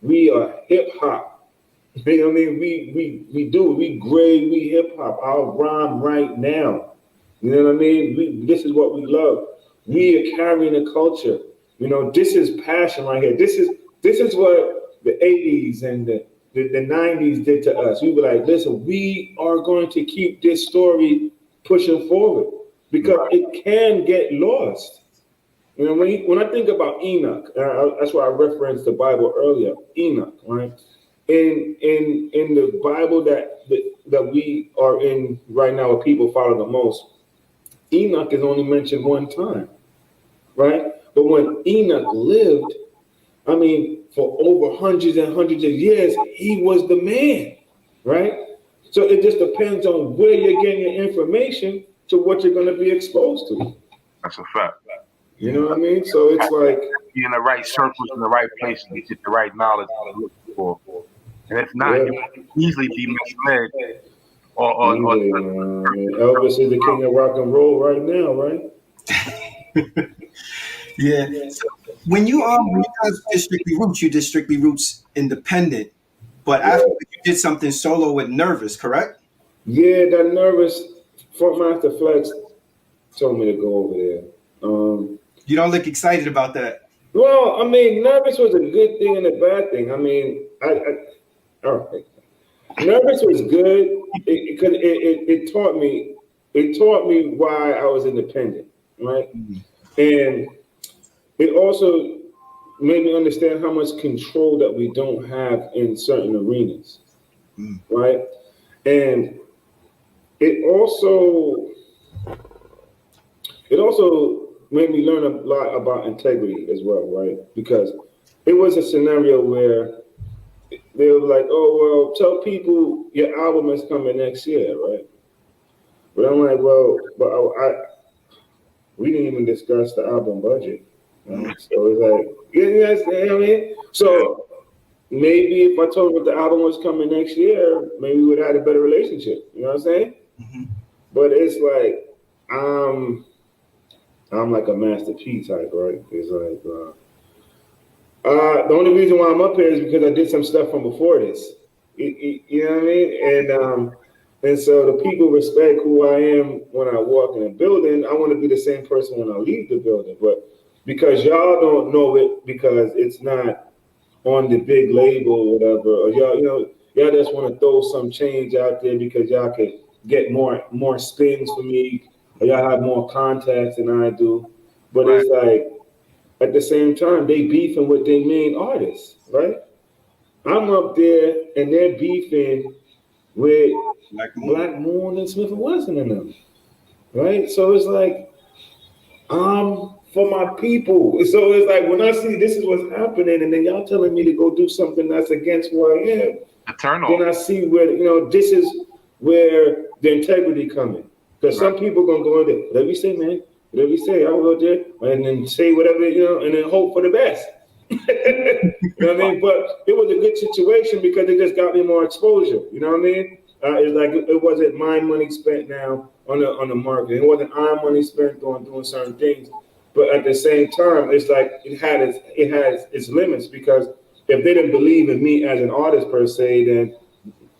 We are hip hop. You know what I mean? We grade, we hip hop. I'll rhyme right now. You know what I mean? This is what we love. We are carrying a culture. This is passion right here. This is what the 80s and the 90s did to us. We were like, listen, we are going to keep this story pushing forward, because it can get lost. When I think about Enoch, that's why I referenced the Bible earlier. Enoch, right? In the Bible that we are in right now, what people follow the most, Enoch is only mentioned one time, right? But when Enoch lived, for over hundreds and hundreds of years, he was the man, right? So it just depends on where you're getting your information to what you're going to be exposed to. That's a fact. You know what I mean? So it's like, be in the right circles, in the right places, to get the right knowledge you're looking for. And if not, you can easily be misled. Elvis is the king of rock and roll right now, right? Yeah. So when you guys did Strickly Roots, you did Strickly Roots independent, but after you did something solo with Nervous, correct? Yeah, that Nervous Funkmaster Flex told me to go over there. You don't look excited about that. Well, I mean, nervous was a good thing and a bad thing. I mean, all right. Nervous was good because it taught me why I was independent, right? Mm-hmm. And it also made me understand how much control that we don't have in certain arenas, right? And it also made me learn a lot about integrity as well, right? Because it was a scenario where they were like, "Oh, well, tell people your album is coming next year, right?" But I'm like, "Well, but we didn't even discuss the album budget." Right? So it's like, you know what I mean? So maybe if I told them the album was coming next year, maybe we would have had a better relationship. You know what I'm saying? Mm-hmm. But it's like, I'm like a Master P type, right? It's like, the only reason why I'm up here is because I did some stuff from before this. You know what I mean? And so the people respect who I am when I walk in a building. I want to be the same person when I leave the building. But because y'all don't know it because it's not on the big label or whatever, or y'all just want to throw some change out there because y'all could get more spins for me, or y'all have more contacts than I do. But It's like, at the same time, they beefing with their main artists, right? I'm up there and they're beefing with Black Moon and Smith and Wesson and them, right? So it's like, for my people. So it's like, when I see this is what's happening, and then y'all telling me to go do something that's against who I am, then I see where, this is where the integrity coming. Because some people gonna go in there, whatever you say, man, whatever you say, I'll go there and then say whatever, and then hope for the best. You know what I mean? But it was a good situation because it just got me more exposure. You know what I mean? It's like it wasn't my money spent now on the market. It wasn't our money spent on doing certain things. But at the same time, it's like it has its limits, because if they didn't believe in me as an artist per se, then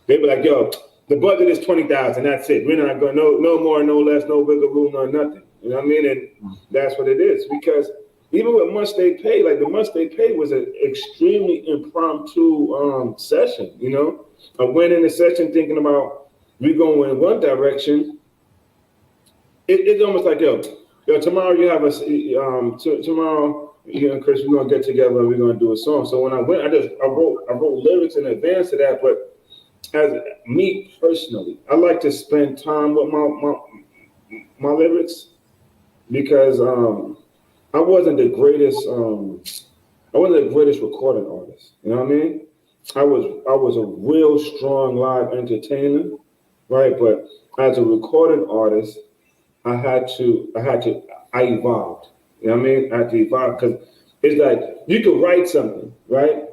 they'd be like, "Yo, the budget is 20,000. That's it. We're not going no more, no less, no wiggle room, no nothing." You know what I mean? And that's what it is. Because even with Much They Pay, like the Much They Pay was an extremely impromptu session. I went in the session thinking about we going in one direction. It's almost like, yo, tomorrow you have tomorrow, Chris, we're gonna get together and we're gonna do a song. So when I went, I wrote lyrics in advance of that. But as me personally, I like to spend time with my lyrics, because I wasn't the greatest recording artist. You know what I mean? I was a real strong live entertainer, right? But as a recording artist, I evolved. You know what I mean? I had to evolve, because it's like you could write something, right?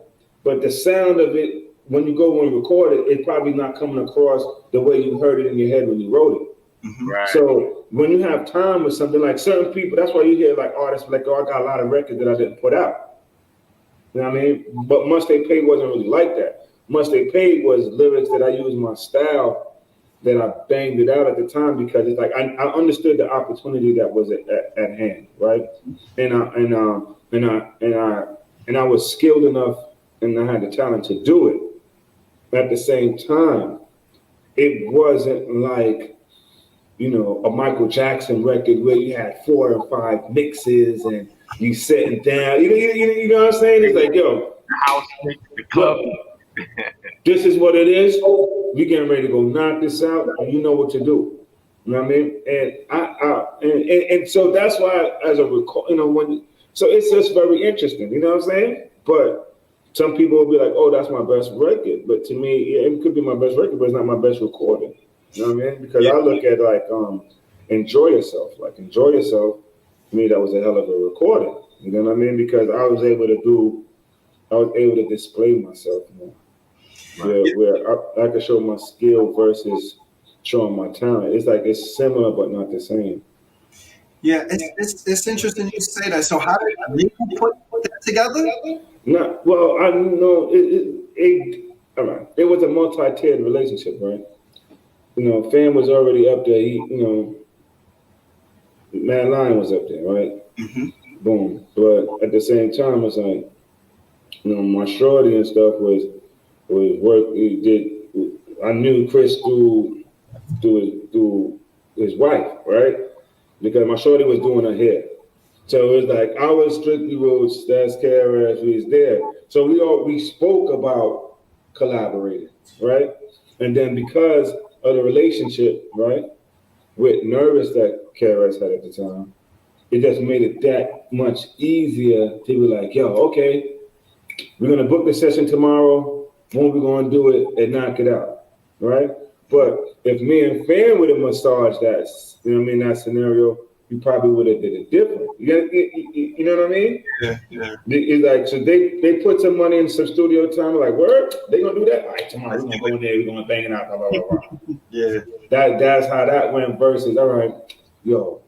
But the sound of it, when you go and record it, it's probably not coming across the way you heard it in your head when you wrote it. Mm-hmm. Right. So when you have time with something, like certain people, that's why you hear like artists like, "Oh, I got a lot of records that I didn't put out." You know what I mean? But Much They Paid wasn't really like that. Much They Paid was lyrics that I used my style, that I banged it out at the time, because it's like I understood the opportunity that was at hand, right? And I was skilled enough, and I had the talent to do it. At the same time, it wasn't like, a Michael Jackson record where you had 4 or 5 mixes and you sitting down. You know what I'm saying? It's like, yo, the house, the club. This is what it is. We getting ready to go knock this out, and you know what to do. You know what I mean? And so that's why, as a record, so it's just very interesting. You know what I'm saying? But some people will be like, "Oh, that's my best record," but to me, it could be my best record, but it's not my best recording. You know what I mean? Because I look at like Enjoy Yourself. Like Enjoy Yourself, to me, that was a hell of a recording. You know what I mean? Because I was able to display myself more. Where I could show my skill versus showing my talent. It's like it's similar but not the same. Yeah, it's interesting you say that. So how did you put that together? Well, I know it all right. It was a multi-tiered relationship, right? Fam was already up there. Mad Lion was up there, right? Mm-hmm. Boom. But at the same time, it's like, my shorty and stuff was work. He did. I knew Chris through his wife, right? Because my shorty was doing her hair. So it was like I was Strickly Roots, that's KRS, we was there. So we spoke about collaborating, right? And then because of the relationship, right, with Nervous that KRS had at the time, it just made it that much easier to be like, yo, okay, we're gonna book the session tomorrow. When we gonna do it and knock it out, right? But if me and Fan would have massaged that, that scenario, we probably would have did it different. You know what I mean? Yeah, yeah. It's like, so they put some money in some studio time, like, word, they gonna do that? All right, tomorrow we're gonna go in there, we're gonna bang it out, blah, blah, blah, blah. Yeah. That's how that went versus, all right, yo,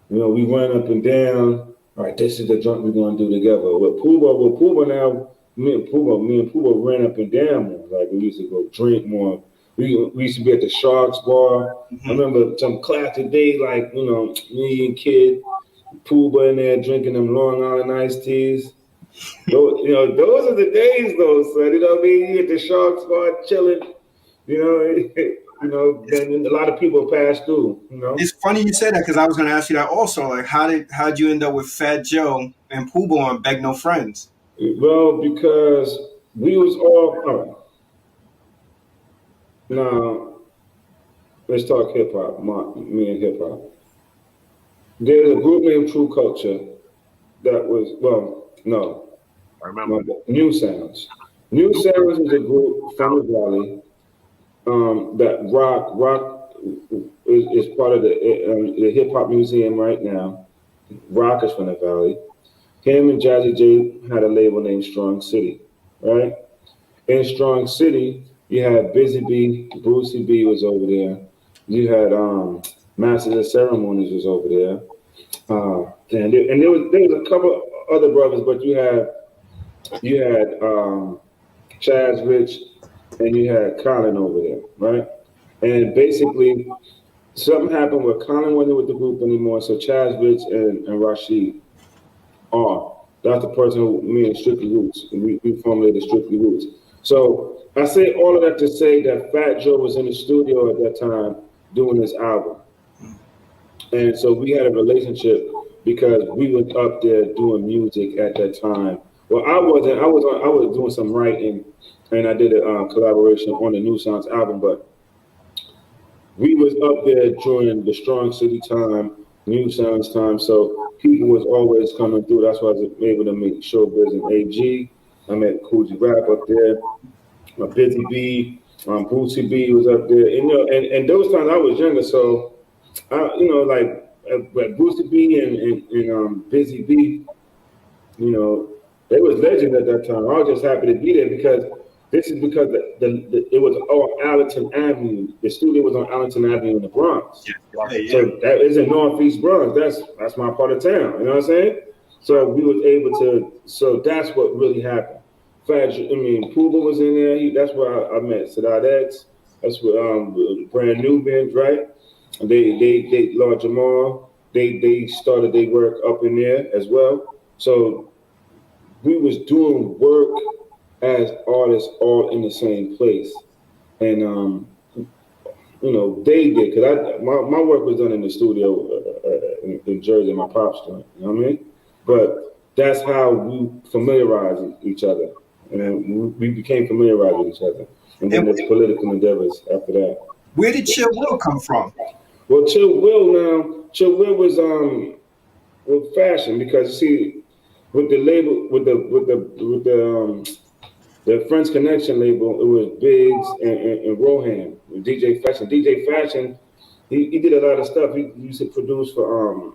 we went up and down. All right, this is the joint we're gonna do together. With Pooba now, me and Pooba ran up and down more. Like we used to go drink more. We used to be at the Sharks bar. Mm-hmm. I remember some classic days, like me and Kid, Pooba in there drinking them Long Island iced teas. Those are the days, though, son. You know what I mean? You at the Sharks bar chilling. Then a lot of people pass through. It's funny you say that because I was going to ask you that also. Like, how'd you end up with Fat Joe and Pooba on Beg No Friends? Well, because we was all now. Let's talk hip hop. Me and hip hop. There's a group named True Culture that was I remember New Sounds. New Sounds is a group from the Valley that rock is part of the hip hop museum right now. Rock is from the Valley. Him and Jazzy J had a label named Strong City, right? In Strong City, you had Busy B, Brucey B was over there. You had Masters of Ceremonies was over there. And there was a couple other brothers, but you had Chaz Rich and you had Colin over there, right? And basically, something happened where Colin wasn't with the group anymore, so Chaz Rich and Rashid that's the person who me and Strickly Roots, we formulated Strickly Roots. So I say all of that to say that Fat Joe was in the studio at that time doing this album. And so we had a relationship because we were up there doing music at that time. Well, I wasn't. I was doing some writing, and I did a collaboration on the New Sounds album. But we was up there during the Strong City time, New Sounds time. So people was always coming through. That's why I was able to meet Showbiz and AG. I met Coogee Rap up there. Busy B, Brucey B was up there. And those times I was younger, so like Brucey B and Busy B, they was legends at that time. I was just happy to be there because it was on Allerton Avenue. The studio was on Allerton Avenue in the Bronx. Yeah. So that is in Northeast Bronx. That's my part of town. You know what I'm saying? So we was able to. So that's what really happened. Pooba was in there. That's where I met Sadat X. That's where Brand New Benz, right? They Lord Jamal. They started their work up in there as well. So we was doing work as artists all in the same place, and they did because my work was done in the studio in Jersey, my pop's joint. You know what I mean? But that's how we familiarized each other. And then we became familiarized with each other. And then there's political endeavors after that. Where did Chill Will come from? Well, Chill Will was with fashion because see, with the label, with the French Connection label, it was Biggs and Rohan, DJ Fashion. DJ Fashion, he did a lot of stuff. He used to produce for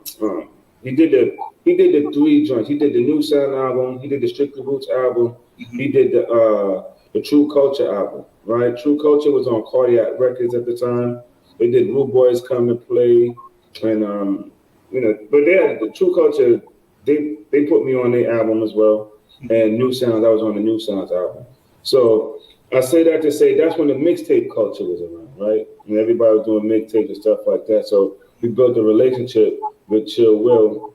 he did the 3 joints. He did the New Sound album. He did the Strickly Roots album. He did the True Culture album, right? True Culture was on Cardiac Records at the time. They did Rude Boys Come to Play, and but they had the True Culture. They put me on their album as well, and New Sounds. I was on the New Sounds album. So I say that to say that's when the mixtape culture was around. right? And everybody was doing mixtapes and stuff like that. So we built a relationship with Chill Will,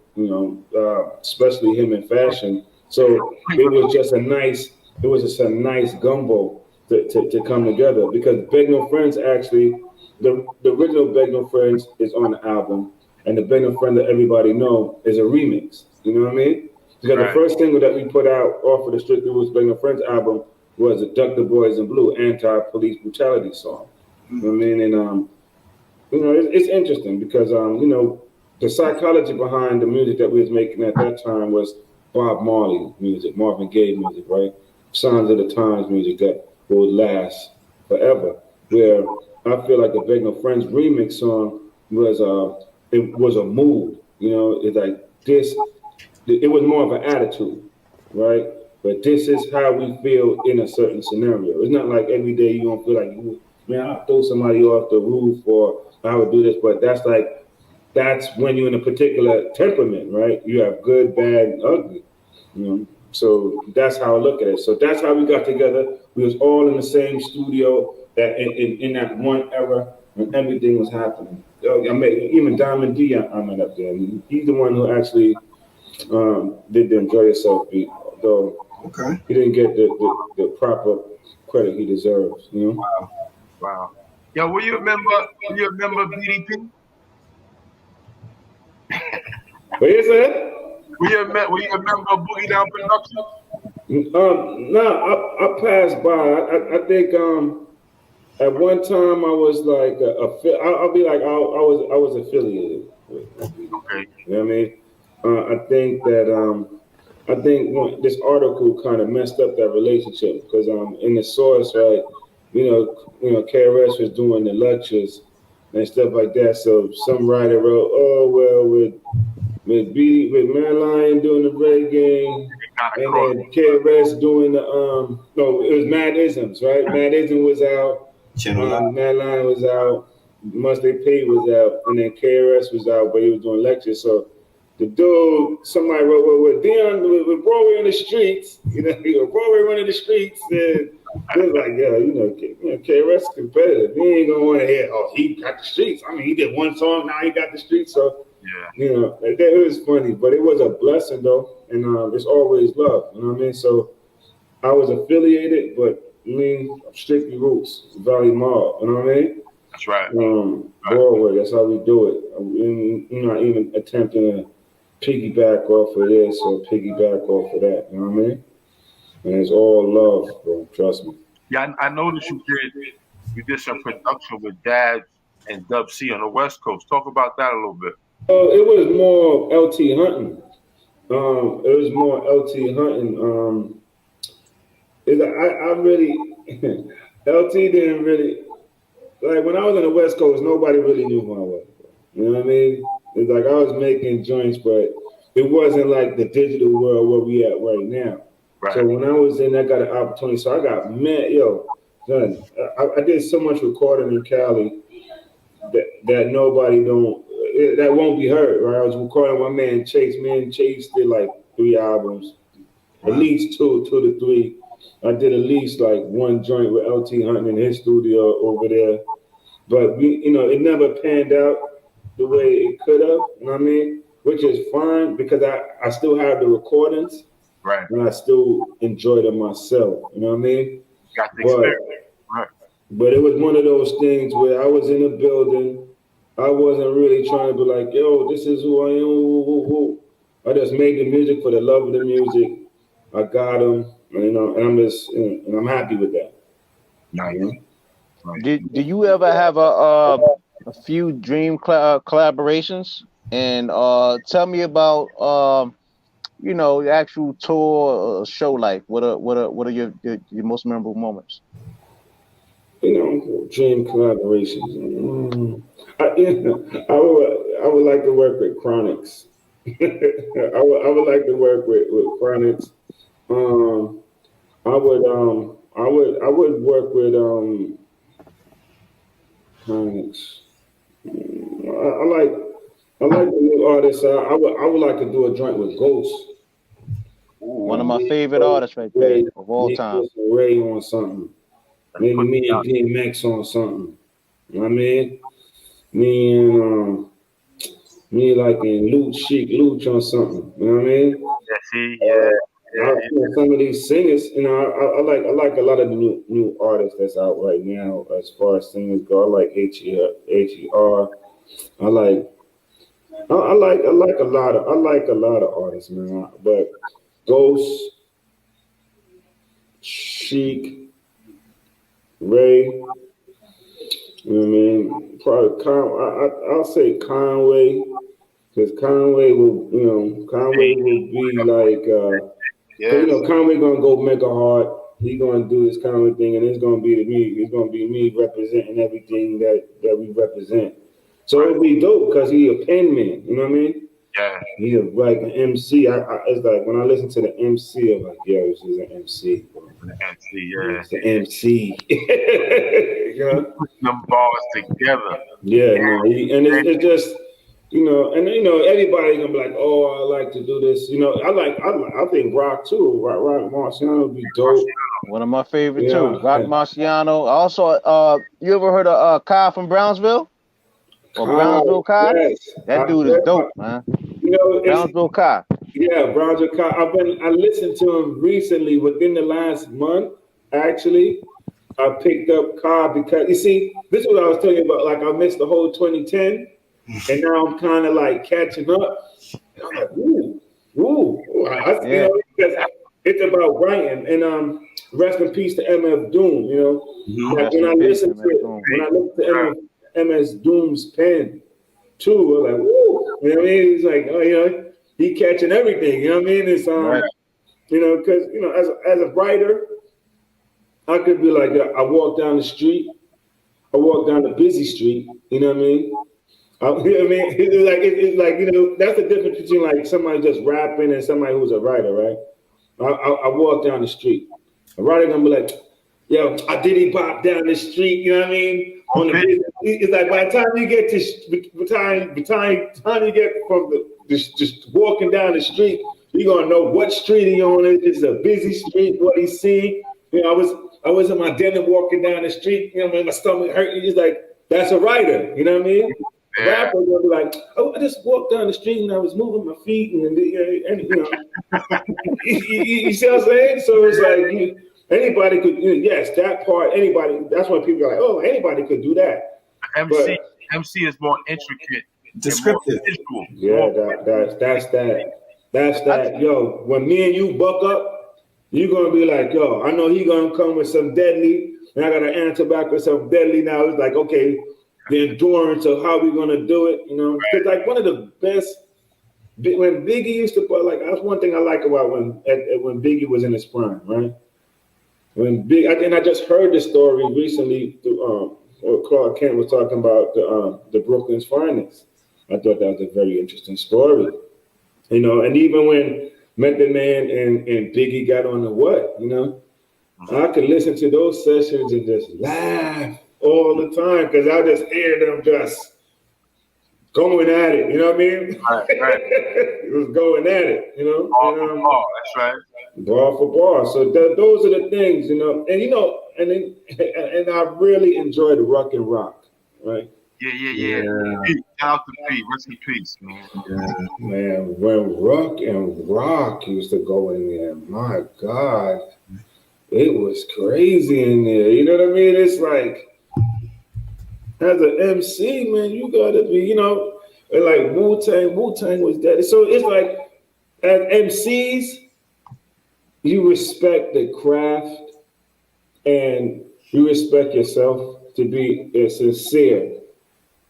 especially him in fashion. So it was just a nice gumbo to come together because Beg No Friends actually, the original Beg No Friends is on the album, and the Beg No Friend that everybody know is a remix. You know what I mean? Because the first single that we put out off of the Strickly Roots Beg No Friends album was the Duck the Boys in Blue anti-police brutality song. You know what I mean? And it's interesting because the psychology behind the music that we was making at that time was Bob Marley music, Marvin Gaye music, right? Signs of the Times music that will last forever. Where I feel like the Beg No Friends remix song was it was a mood. It's like this. It was more of an attitude, right? But this is how we feel in a certain scenario. It's not like every day you don't feel like, man, I'll throw somebody off the roof or I would do this. But that's when you're in a particular temperament, right? You have good, bad, and ugly. So that's how I look at it. So that's how we got together. We was all in the same studio that in that one era when everything was happening. I met even Diamond D. I met up there. He's the one who actually did the Enjoy Yourself beat, though he didn't get the proper credit he deserves. Wow. Yo, will you remember BDP? What is that? Will you remember Boogie Down Production? No, I passed by. I think at one time I was like I'll be like I was affiliated with BDP. Okay. You know what I mean? I think this article kind of messed up that relationship because in the source, right? KRS was doing the lectures and stuff like that. So some writer wrote, "Oh well, with Marilyn doing the reggae, and then KRS doing the no, it was Mad Isms, right? Mad Isms was out, Marilyn was out, Must They Pay was out, and then KRS was out, but he was doing lectures. So the dude, somebody wrote, well, with Dion, with Broadway on the streets, Broadway running the streets, and they're like, KRS competitive. He ain't gonna want to hear, oh, he got the streets. I mean, he did one song, now he got the streets. So, it was funny, but it was a blessing though, and it's always love. You know what I mean? So I was affiliated, but Strickly Roots, Valley Mall. You know what I mean? That's right. Broadway. That's how we do it. Not even attempting to piggyback off of this or piggyback off of that. You know what I mean? And it's all love, bro. Trust me. Yeah, I noticed you did some production with Dad and Dub C on the West Coast. Talk about that a little bit. It was more LT hunting. I really LT didn't really like when I was on the West Coast. Nobody really knew who I was. You know what I mean? It's like I was making joints, but it wasn't like the digital world where we at right now. Right. So when I was in, I got an opportunity. So I got son, I did so much recording in Cali that nobody that won't be heard. Right? I was recording my man Chase. Man, Chase did like 3 albums, at least two to three. I did at least like one joint with LT Hunting in his studio over there, but it never panned out the way it could have. You know what I mean? Which is fine because I still have the recordings, right? And I still enjoy them myself. You know what I mean? Got the experience. Right. But it was one of those things where I was in a building. I wasn't really trying to be like, yo, this is who I am. I just made the music for the love of the music. I got them, and I'm happy with that. Nice. Do you ever have a few dream collaborations? And tell me about the actual tour show life. What are your most memorable moments? Dream collaborations. I would like to work with Chronics. I would like to work with Chronics. I would work with Chronics. I like the new artists. I would like to do a joint with Ghost. One of my favorite artists right there of all time. Ray on something. Maybe me and DMX on something. You know what I mean? Me and me like in Luch or something. You know what I mean? Yeah, see, yeah, yeah, Some of these singers, I like a lot of the new artists that's out right now as far as singers go. I like HER. I like I like a lot of artists, man. But Ghost, Chic, Ray, you know what I mean? Probably I'll say Conway, because Conway will be like, because yes. Conway gonna go mega hard. He gonna do his Conway thing, and it's gonna be me. It's gonna be me representing everything that we represent. So Right. it'll be dope because he a pen man. You know what I mean? Yeah. He a, like an MC. It's like when I listen to the MC, I'm like, yo, this is an MC. Bro. And see, yeah. It's the MC. You know? Putting them bars together. Yeah, no, it's just everybody gonna be like, oh, I like to do this. I think rock too. Rock Marciano would be dope. One of my favorite Yeah, too. Rock Marciano. Also, you ever heard of Kai from Brownsville? Or Brownsville Kai? Yes. That dude is dope, man. Brownsville Kai. Yeah, Brownsville Kai. I listened to him recently within the last month, actually. I picked up Kai because you see, this is what I was telling you about. Like I missed the whole 2010, and now I'm kind of like catching up. And I'm like, ooh. Yeah. Because it's about writing. And rest in peace to MF Doom. Like when I listen to MS Doom's pen too, I was like, woo. You know what I mean? It's like, he catching everything. You know what I mean? It's Right. because as a writer. I could be like, I walk down the street, I walk down the busy street, you know what I mean? You know what I mean? It's like, that's the difference between like somebody just rapping and somebody who's a writer, right? I walk down the street. A writer gonna be like, yo, I diddy bop down the street, you know what I mean? It's like by the time you get time you get from just walking down the street, you're gonna know what street he on. It's a busy street, what he's seeing. I was in my den and walking down the street, my stomach hurting. He's like, that's a writer, you know what I mean? Yeah. Rapper will be like, oh, I just walked down the street and I was moving my feet and you see what I'm saying? So it's like anybody could, yes, that part, anybody. That's when people are like, oh, anybody could do that. MC is more intricate, descriptive. Yeah, that's that. Yo, when me and you buck up. You're gonna be like, yo, I know he gonna come with some deadly, and I gotta answer back with some deadly now. It's like, okay, the endurance of how we gonna do it, Because like one of the best when Biggie used to put, like, that's one thing I like about when Biggie was in his prime, right? I just heard this story recently through Clark Kent was talking about the Brooklyn's Finest. I thought that was a very interesting story. And even when Method Man and Biggie got on the what, I could listen to those sessions and just laugh all the time because I just hear them just going at it. You know what I mean? Right. It was going at it. Bar for bar, that's right. Bar for bar. So those are the things, and I really enjoyed Rock and Rock, right? Yeah. Shout out to Pete. Rest in peace, man. Yeah, man. When Rock and Rock used to go in there, my God, it was crazy in there. You know what I mean? It's like, as an MC, man, you gotta be, like Wu-Tang was that. So it's like, as MCs, you respect the craft and you respect yourself to be sincere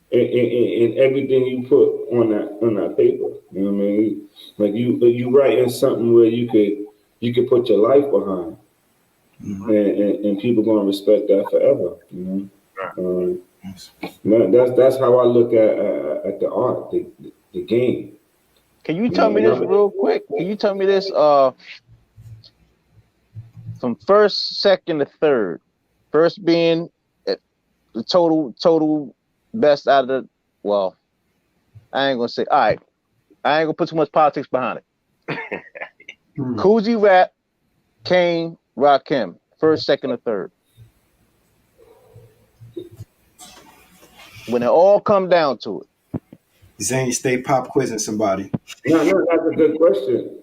in everything you put on that paper. You know what I mean? Like you writing something where you could put your life behind, and people gonna respect that forever. That's how I look at the art, the game. Can you tell me this real quick? Can you tell me this from first, second to third? First being the total best out of the, well, I ain't gonna say, all right, I ain't gonna put too much politics behind it. Coogee Rap, Kane, Rakim, first, second, or third. when it all come down to it? Zane, stay pop quizzing somebody. No, that's a good question.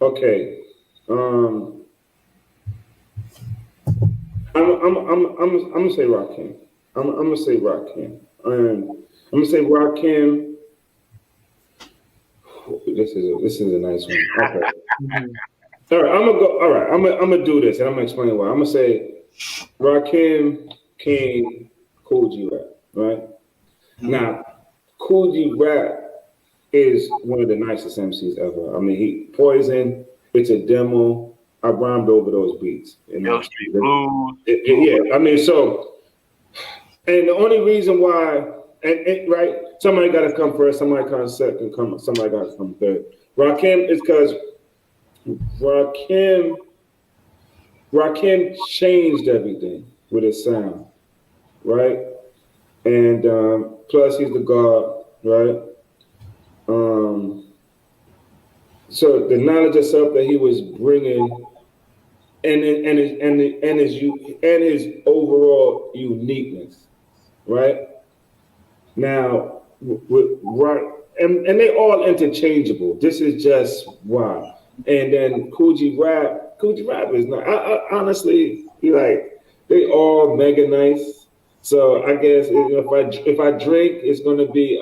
Okay. I'm gonna say Rakim. I'm gonna say Rakim. I'm gonna say Rakim. This is a nice one. Okay. All right, I'm gonna go. All right, I'm gonna do this, and I'm gonna explain why. I'm gonna say Rakim, King, Kool G Rap. Right now, Kool G Rap is one of the nicest MCs ever. I mean, he Poison. It's a demo. I rhymed over those beats. Hill Street Blues. Yeah, I mean, so, and the only reason why, right, somebody got to come first, somebody comes second, somebody got to come third. Rakim is because Rakim changed everything with his sound, right? And plus he's the God, right? So the knowledge of self that he was bringing, and his overall uniqueness, right? Now, and they all interchangeable. This is just why. And then Kool G Rap is not. I honestly, they all mega nice. So I guess if I drink, it's gonna be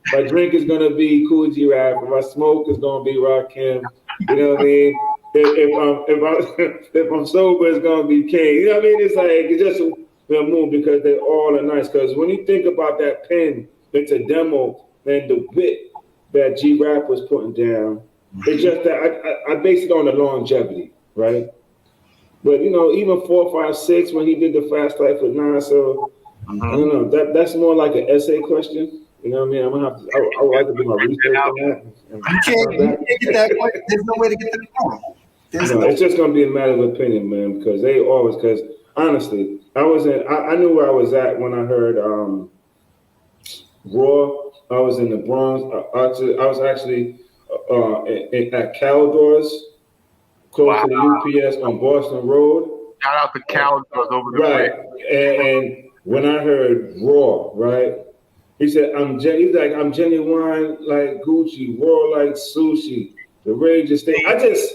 if I drink, it's gonna be Kool G Rap. If I smoke, it's gonna be Rakim. You know what I mean? If I'm sober, it's gonna be King. You know what I mean? It's just a move because they all are nice. Because when you think about that pen, it's a demo, and the bit that G Rap was putting down, it's just that I based it on the longevity, right? But even 4, 5, 6 when he did the Fast Life with Nas, so I don't know. That's more like an essay question. You know what I mean? I'm gonna have to. I would like to do my research on that. You can't get that question. There's no way to get that wrong. It's just gonna be a matter of opinion, man. Because they always. Because honestly, I knew where I was at when I heard Raw. I was in the Bronx. I was actually at Caldor's, close to the UPS on Boston Road. Shout out to Caldor's over the right. And when I heard Raw, right. He said, I'm genuine like Gucci, raw like sushi, the rage is thing. I just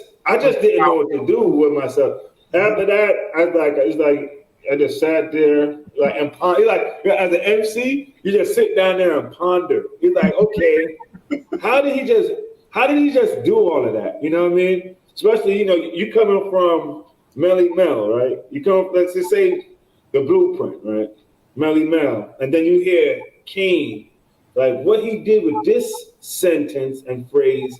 didn't know what to do with myself. After that, I just sat there and ponder. As an MC, you just sit down there and ponder. He's like, okay, how did he just do all of that? You know what I mean? Especially, you coming from Melly Mel, right? You come, let's just say the Blueprint, right? Melly Mel, and then you hear King, what he did with this sentence and phrase,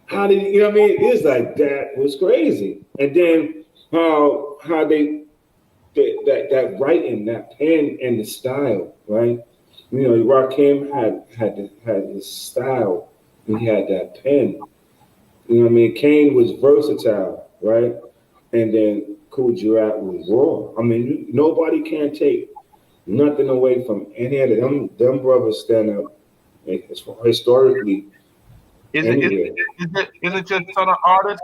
how did you know what I mean? It's like that was crazy. And then how they that writing, that pen and the style, right? Rakim had his style, and he had that pen. You know what I mean? Kane was versatile, right? And then Kool G Rap was raw. I mean, nobody can take nothing away from any of them. Them brothers stand up historically. Is it just son of artists?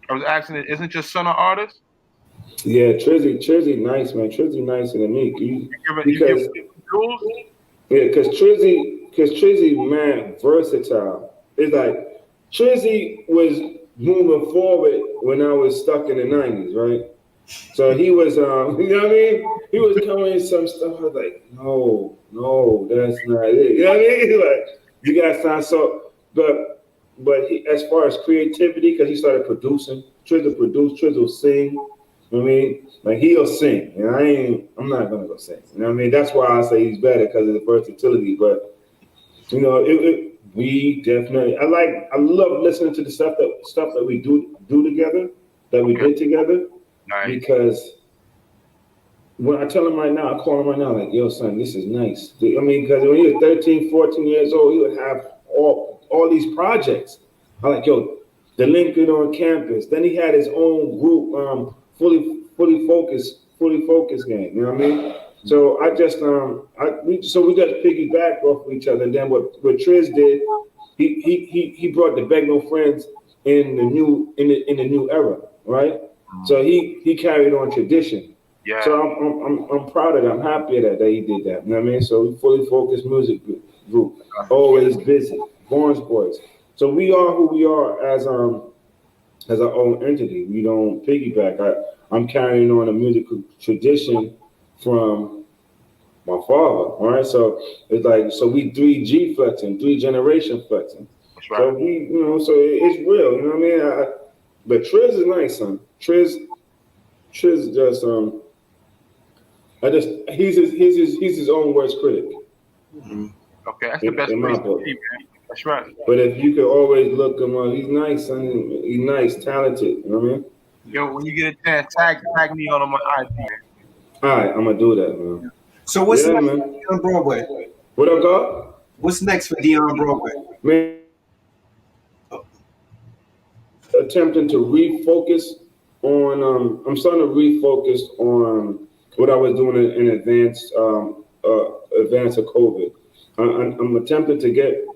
I was asking, isn't it just son of artists? Yeah, Trizzy nice, man. Trizzy nicer than me. Because Trizzy, man, versatile. It's like Trizzy was moving forward when I was stuck in the 90s, right? So he was, you know what I mean? He was coming some stuff. I was like, no, that's not it. You know what I mean? Like, you guys sound so, but he, as far as creativity, because he started producing, Trizzy sing. You know what I mean? Like, he'll sing, and I'm not gonna go sing. You know what I mean? That's why I say he's better, because of the versatility. But we definitely, I love listening to the stuff that we do together, that we did together. Nice. Because when I tell him right now, I call him right now, like, yo, son, this is nice. I mean, because when he was 13, 14 years old, he would have all these projects. I'm like, yo, the Lincoln on campus. Then he had his own group, fully focused game. You know what I mean? So I just we just piggyback off of each other. And then what Triz did, he brought the Beg No Friends in the new era, right? So he carried on tradition. Yeah. So I'm proud of that. I'm happy that he did that. You know what I mean? So we fully focused music group, always busy, Barnes Boys. So we are who we are as our own entity. We don't piggyback. I'm carrying on a musical tradition from my father. All right, so it's like we 3G flexing, 3 generation flexing. That's right. So so it's real. You know what I mean? But Triz is nice, son. Triz just he's his own worst critic. Mhm. Okay, that's the best In place my to book. be, man. That's right. But if you could always look him up, he's nice, son. He's nice, talented. You know what I mean? Yo, when you get a chance, tag me on my IG, man. All right, I'm gonna do that, man. So what's Yeah, next for man. Dion Broadway? What up, God? What's next for Dion Broadway? Man, attempting to refocus on. I'm starting to refocus on what I was doing in advance of COVID. I'm attempting to get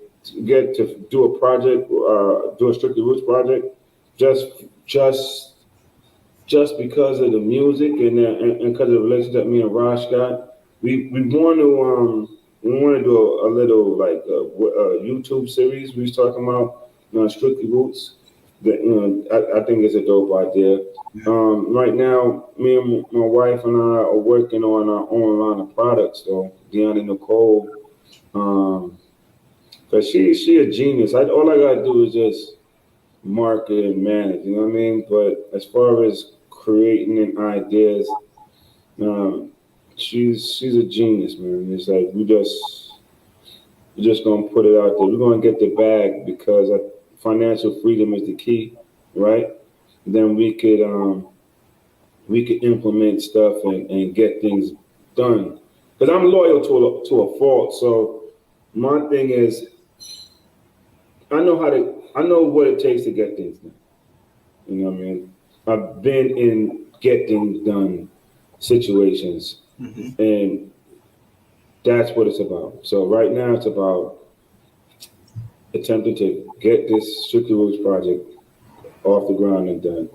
to do a project, do a Strickly Roots project, just just because of the music and because of the relationship that me and Rosh got. We want to do a little like YouTube series. We was talking about Strickly Roots. That I think it's a dope idea. Right now, me and my wife and I are working on our own line of products. Though Deanna Nicole, cause she a genius. All I gotta do is just market and manage. You know what I mean? But as far as creating and ideas, um, she's a genius, man. It's like we're just gonna put it out there. We're gonna get the bag because financial freedom is the key, right? Then we could implement stuff and get things done. Because I'm loyal to a fault. So my thing is, I know what it takes to get things done. You know what I mean? I've been in get things done situations, Mhm. and that's what it's about. So right now, it's about attempting to get this Strickly Roots project off the ground and done.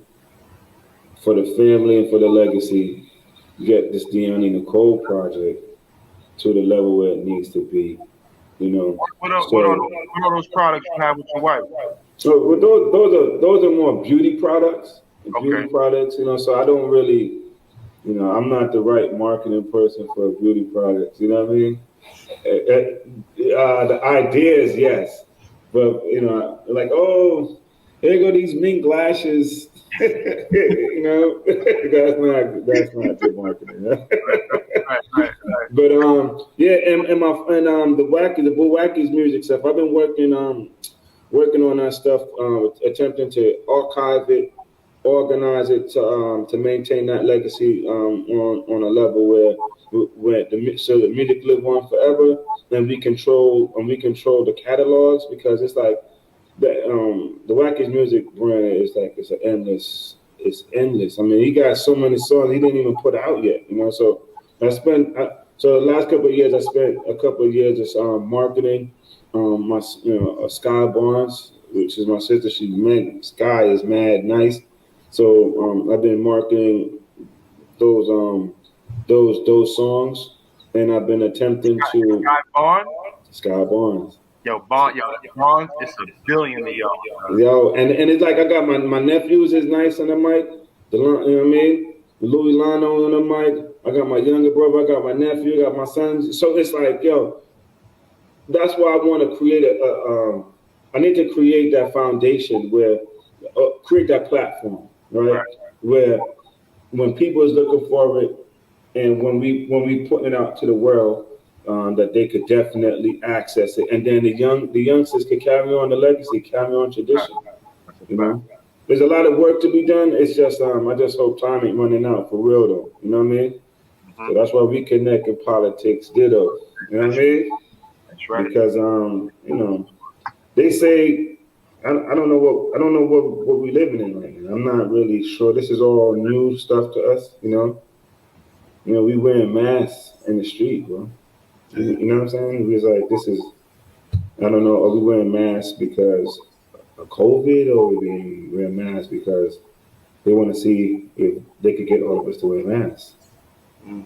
For the family and for the legacy, get this Deanna Nicole project to the level where it needs to be. You know, What are those products you have with your wife? so with those are more beauty products. Beauty Okay. products, so I don't really, I'm not the right marketing person for beauty products. You know what I mean? The ideas, yes, but like, oh, here go these mink lashes. That's not good marketing. Right. But yeah, the Bull Wackies music stuff. I've been working on that stuff, attempting to archive it, organize it to maintain that legacy on a level where so the music live on forever, and we control the catalogs, because it's like the Wackies music brand is like it's endless. I mean, he got so many songs he didn't even put out yet. So so the last couple of years I spent a couple of years just marketing my Sky Barnes, which is my sister. Sky is mad nice. So I've been marketing those those songs, and I've been attempting to Sky Barnes? Sky Barnes. Yo, Barnes is a billion to y'all. Yo, and it's like I got my nephews is nice on the mic. You know what I mean? Louis Lano on the mic. I got my younger brother. I got my nephew. I got my sons. So it's like, yo, that's why I want to create I need to create that foundation where create that platform, right? Where when people is looking for it, and when we putting it out to the world, that they could definitely access it, and then the youngsters could carry on the legacy, carry on tradition. There's a lot of work to be done. It's just I just hope time ain't running out for real though. You know what I mean? Mm-hmm. So that's why we connect in politics, ditto. You know what I mean? That's right. Because they say I don't know what we living in right now. I'm not really sure. This is all new stuff to us. We wearing masks in the street, bro. You know what I'm saying? We was like, this is, I don't know, are we wearing masks because of COVID, or are we wearing masks because they want to see if they could get all of us to wear masks? Mm.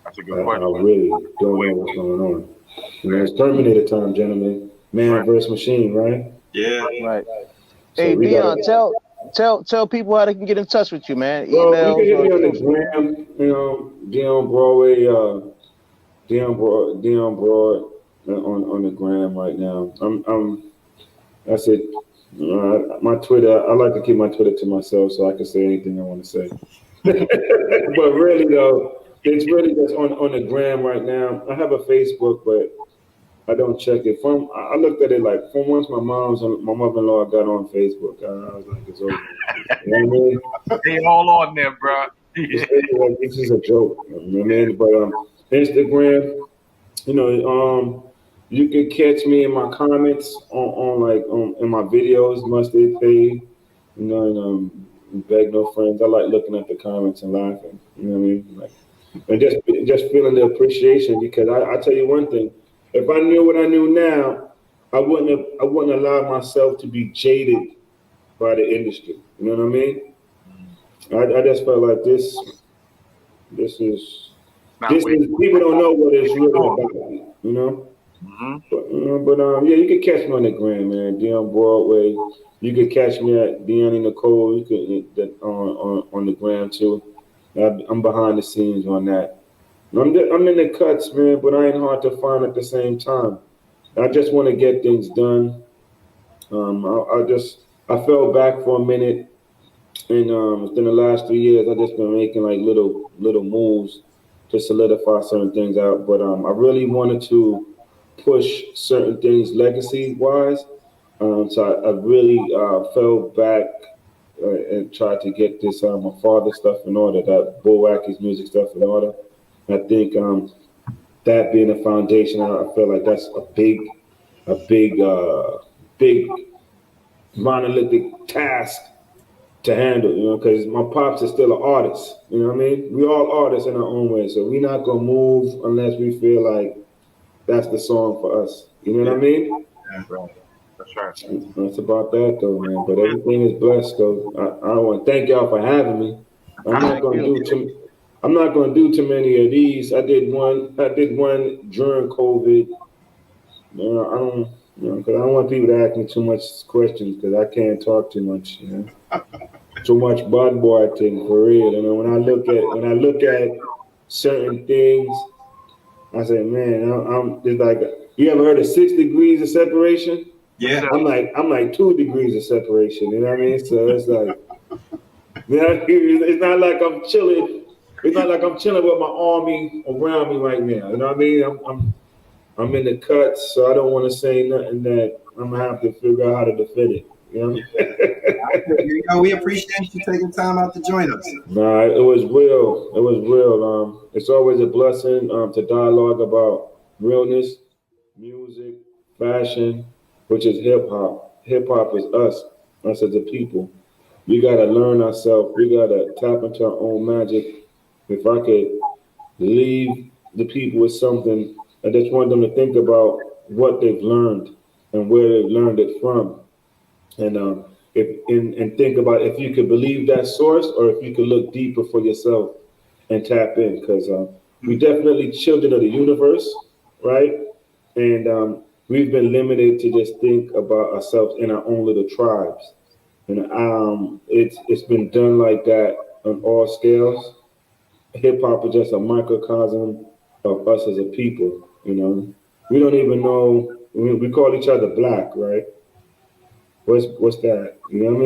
That's a I, good I question. really don't know what's going on. You know, it's Terminator time, gentlemen. Man Right. versus machine, right? Yeah. Right. So Hey we gotta. Dion, tell people how they can get in touch with you, man. Well, you can Emails hit or me on the social media. gram. You know, Dion Broadway, Dion Broad on the gram right now. That's it. My Twitter. I like to keep my Twitter to myself so I can say anything I want to say. But really though, it's really just on the gram right now. I have a Facebook, but I don't check it. I looked at it like from once my mother-in-law got on Facebook. I was like, it's over. You know what I mean? They all on there, bro. It's Yeah. really like this is a joke. You know what I mean? But Instagram, you know, you can catch me in my comments on in my videos, mustard pay, you know, and beg no friends. I like looking at the comments and laughing. You know what I mean? Like, and just feeling the appreciation because I tell you one thing, if I knew what I knew now, I wouldn't allow myself to be jaded by the industry. You know what I mean? I just felt like this is Not wait. people don't know what it's really about. You know. Mm-hmm. But yeah, you can catch me on the gram, man. Dion Broadway. You can catch me at Deannie Nicole. You can on the gram too. I'm behind the scenes on that. I'm in the cuts, man, but I ain't hard to find at the same time. I just want to get things done. I fell back for a minute, and within the last 3 years, I just been making like little moves to solidify certain things out. But I really wanted to push certain things legacy wise. So I really fell back and tried to get this my father stuff in order, that Bo Wacky's music stuff in order. I think that being a foundation, I feel like that's a big monolithic task to handle, you know, because my pops is still an artist. You know what I mean? We all artists in our own way, so we're not gonna move unless we feel like that's the song for us. You know Yeah. what I mean? Right. That's right. That's about that though, man. But everything is blessed though. I want to thank y'all for having me. I'm not Thank gonna you. do too. I'm not gonna do too many of these. I did one. I did one during COVID. I don't. You know, because I don't want people to ask me too much questions because I can't talk too much. You know, too much bad boy thing for real. You know, when I look at certain things, I say, man, I'm it's like you ever heard of 6 degrees of separation? That's Yeah. it. I'm like 2 degrees of separation. You know what I mean? So it's like, you know, it's not like I'm chilling. It's not like I'm chilling with my army around me right now. You know what I mean? I'm in the cuts, so I don't want to say nothing that I'm gonna have to figure out how to defend it. You know? You know, we appreciate you taking time out to join us. Nah, it was real. It was real. It's always a blessing to dialogue about realness, music, fashion, which is hip hop. Hip hop is us as a people. We gotta learn ourselves. We gotta tap into our own magic. If I could leave the people with something, I just want them to think about what they've learned and where they've learned it from, and and think about if you could believe that source or if you could look deeper for yourself and tap in, because we definitely children of the universe, right? And we've been limited to just think about ourselves in our own little tribes, and it's been done like that on all scales. Hip hop is just a microcosm of us as a people. You know, we don't even know we call each other black, right? What's that? You know what I mean?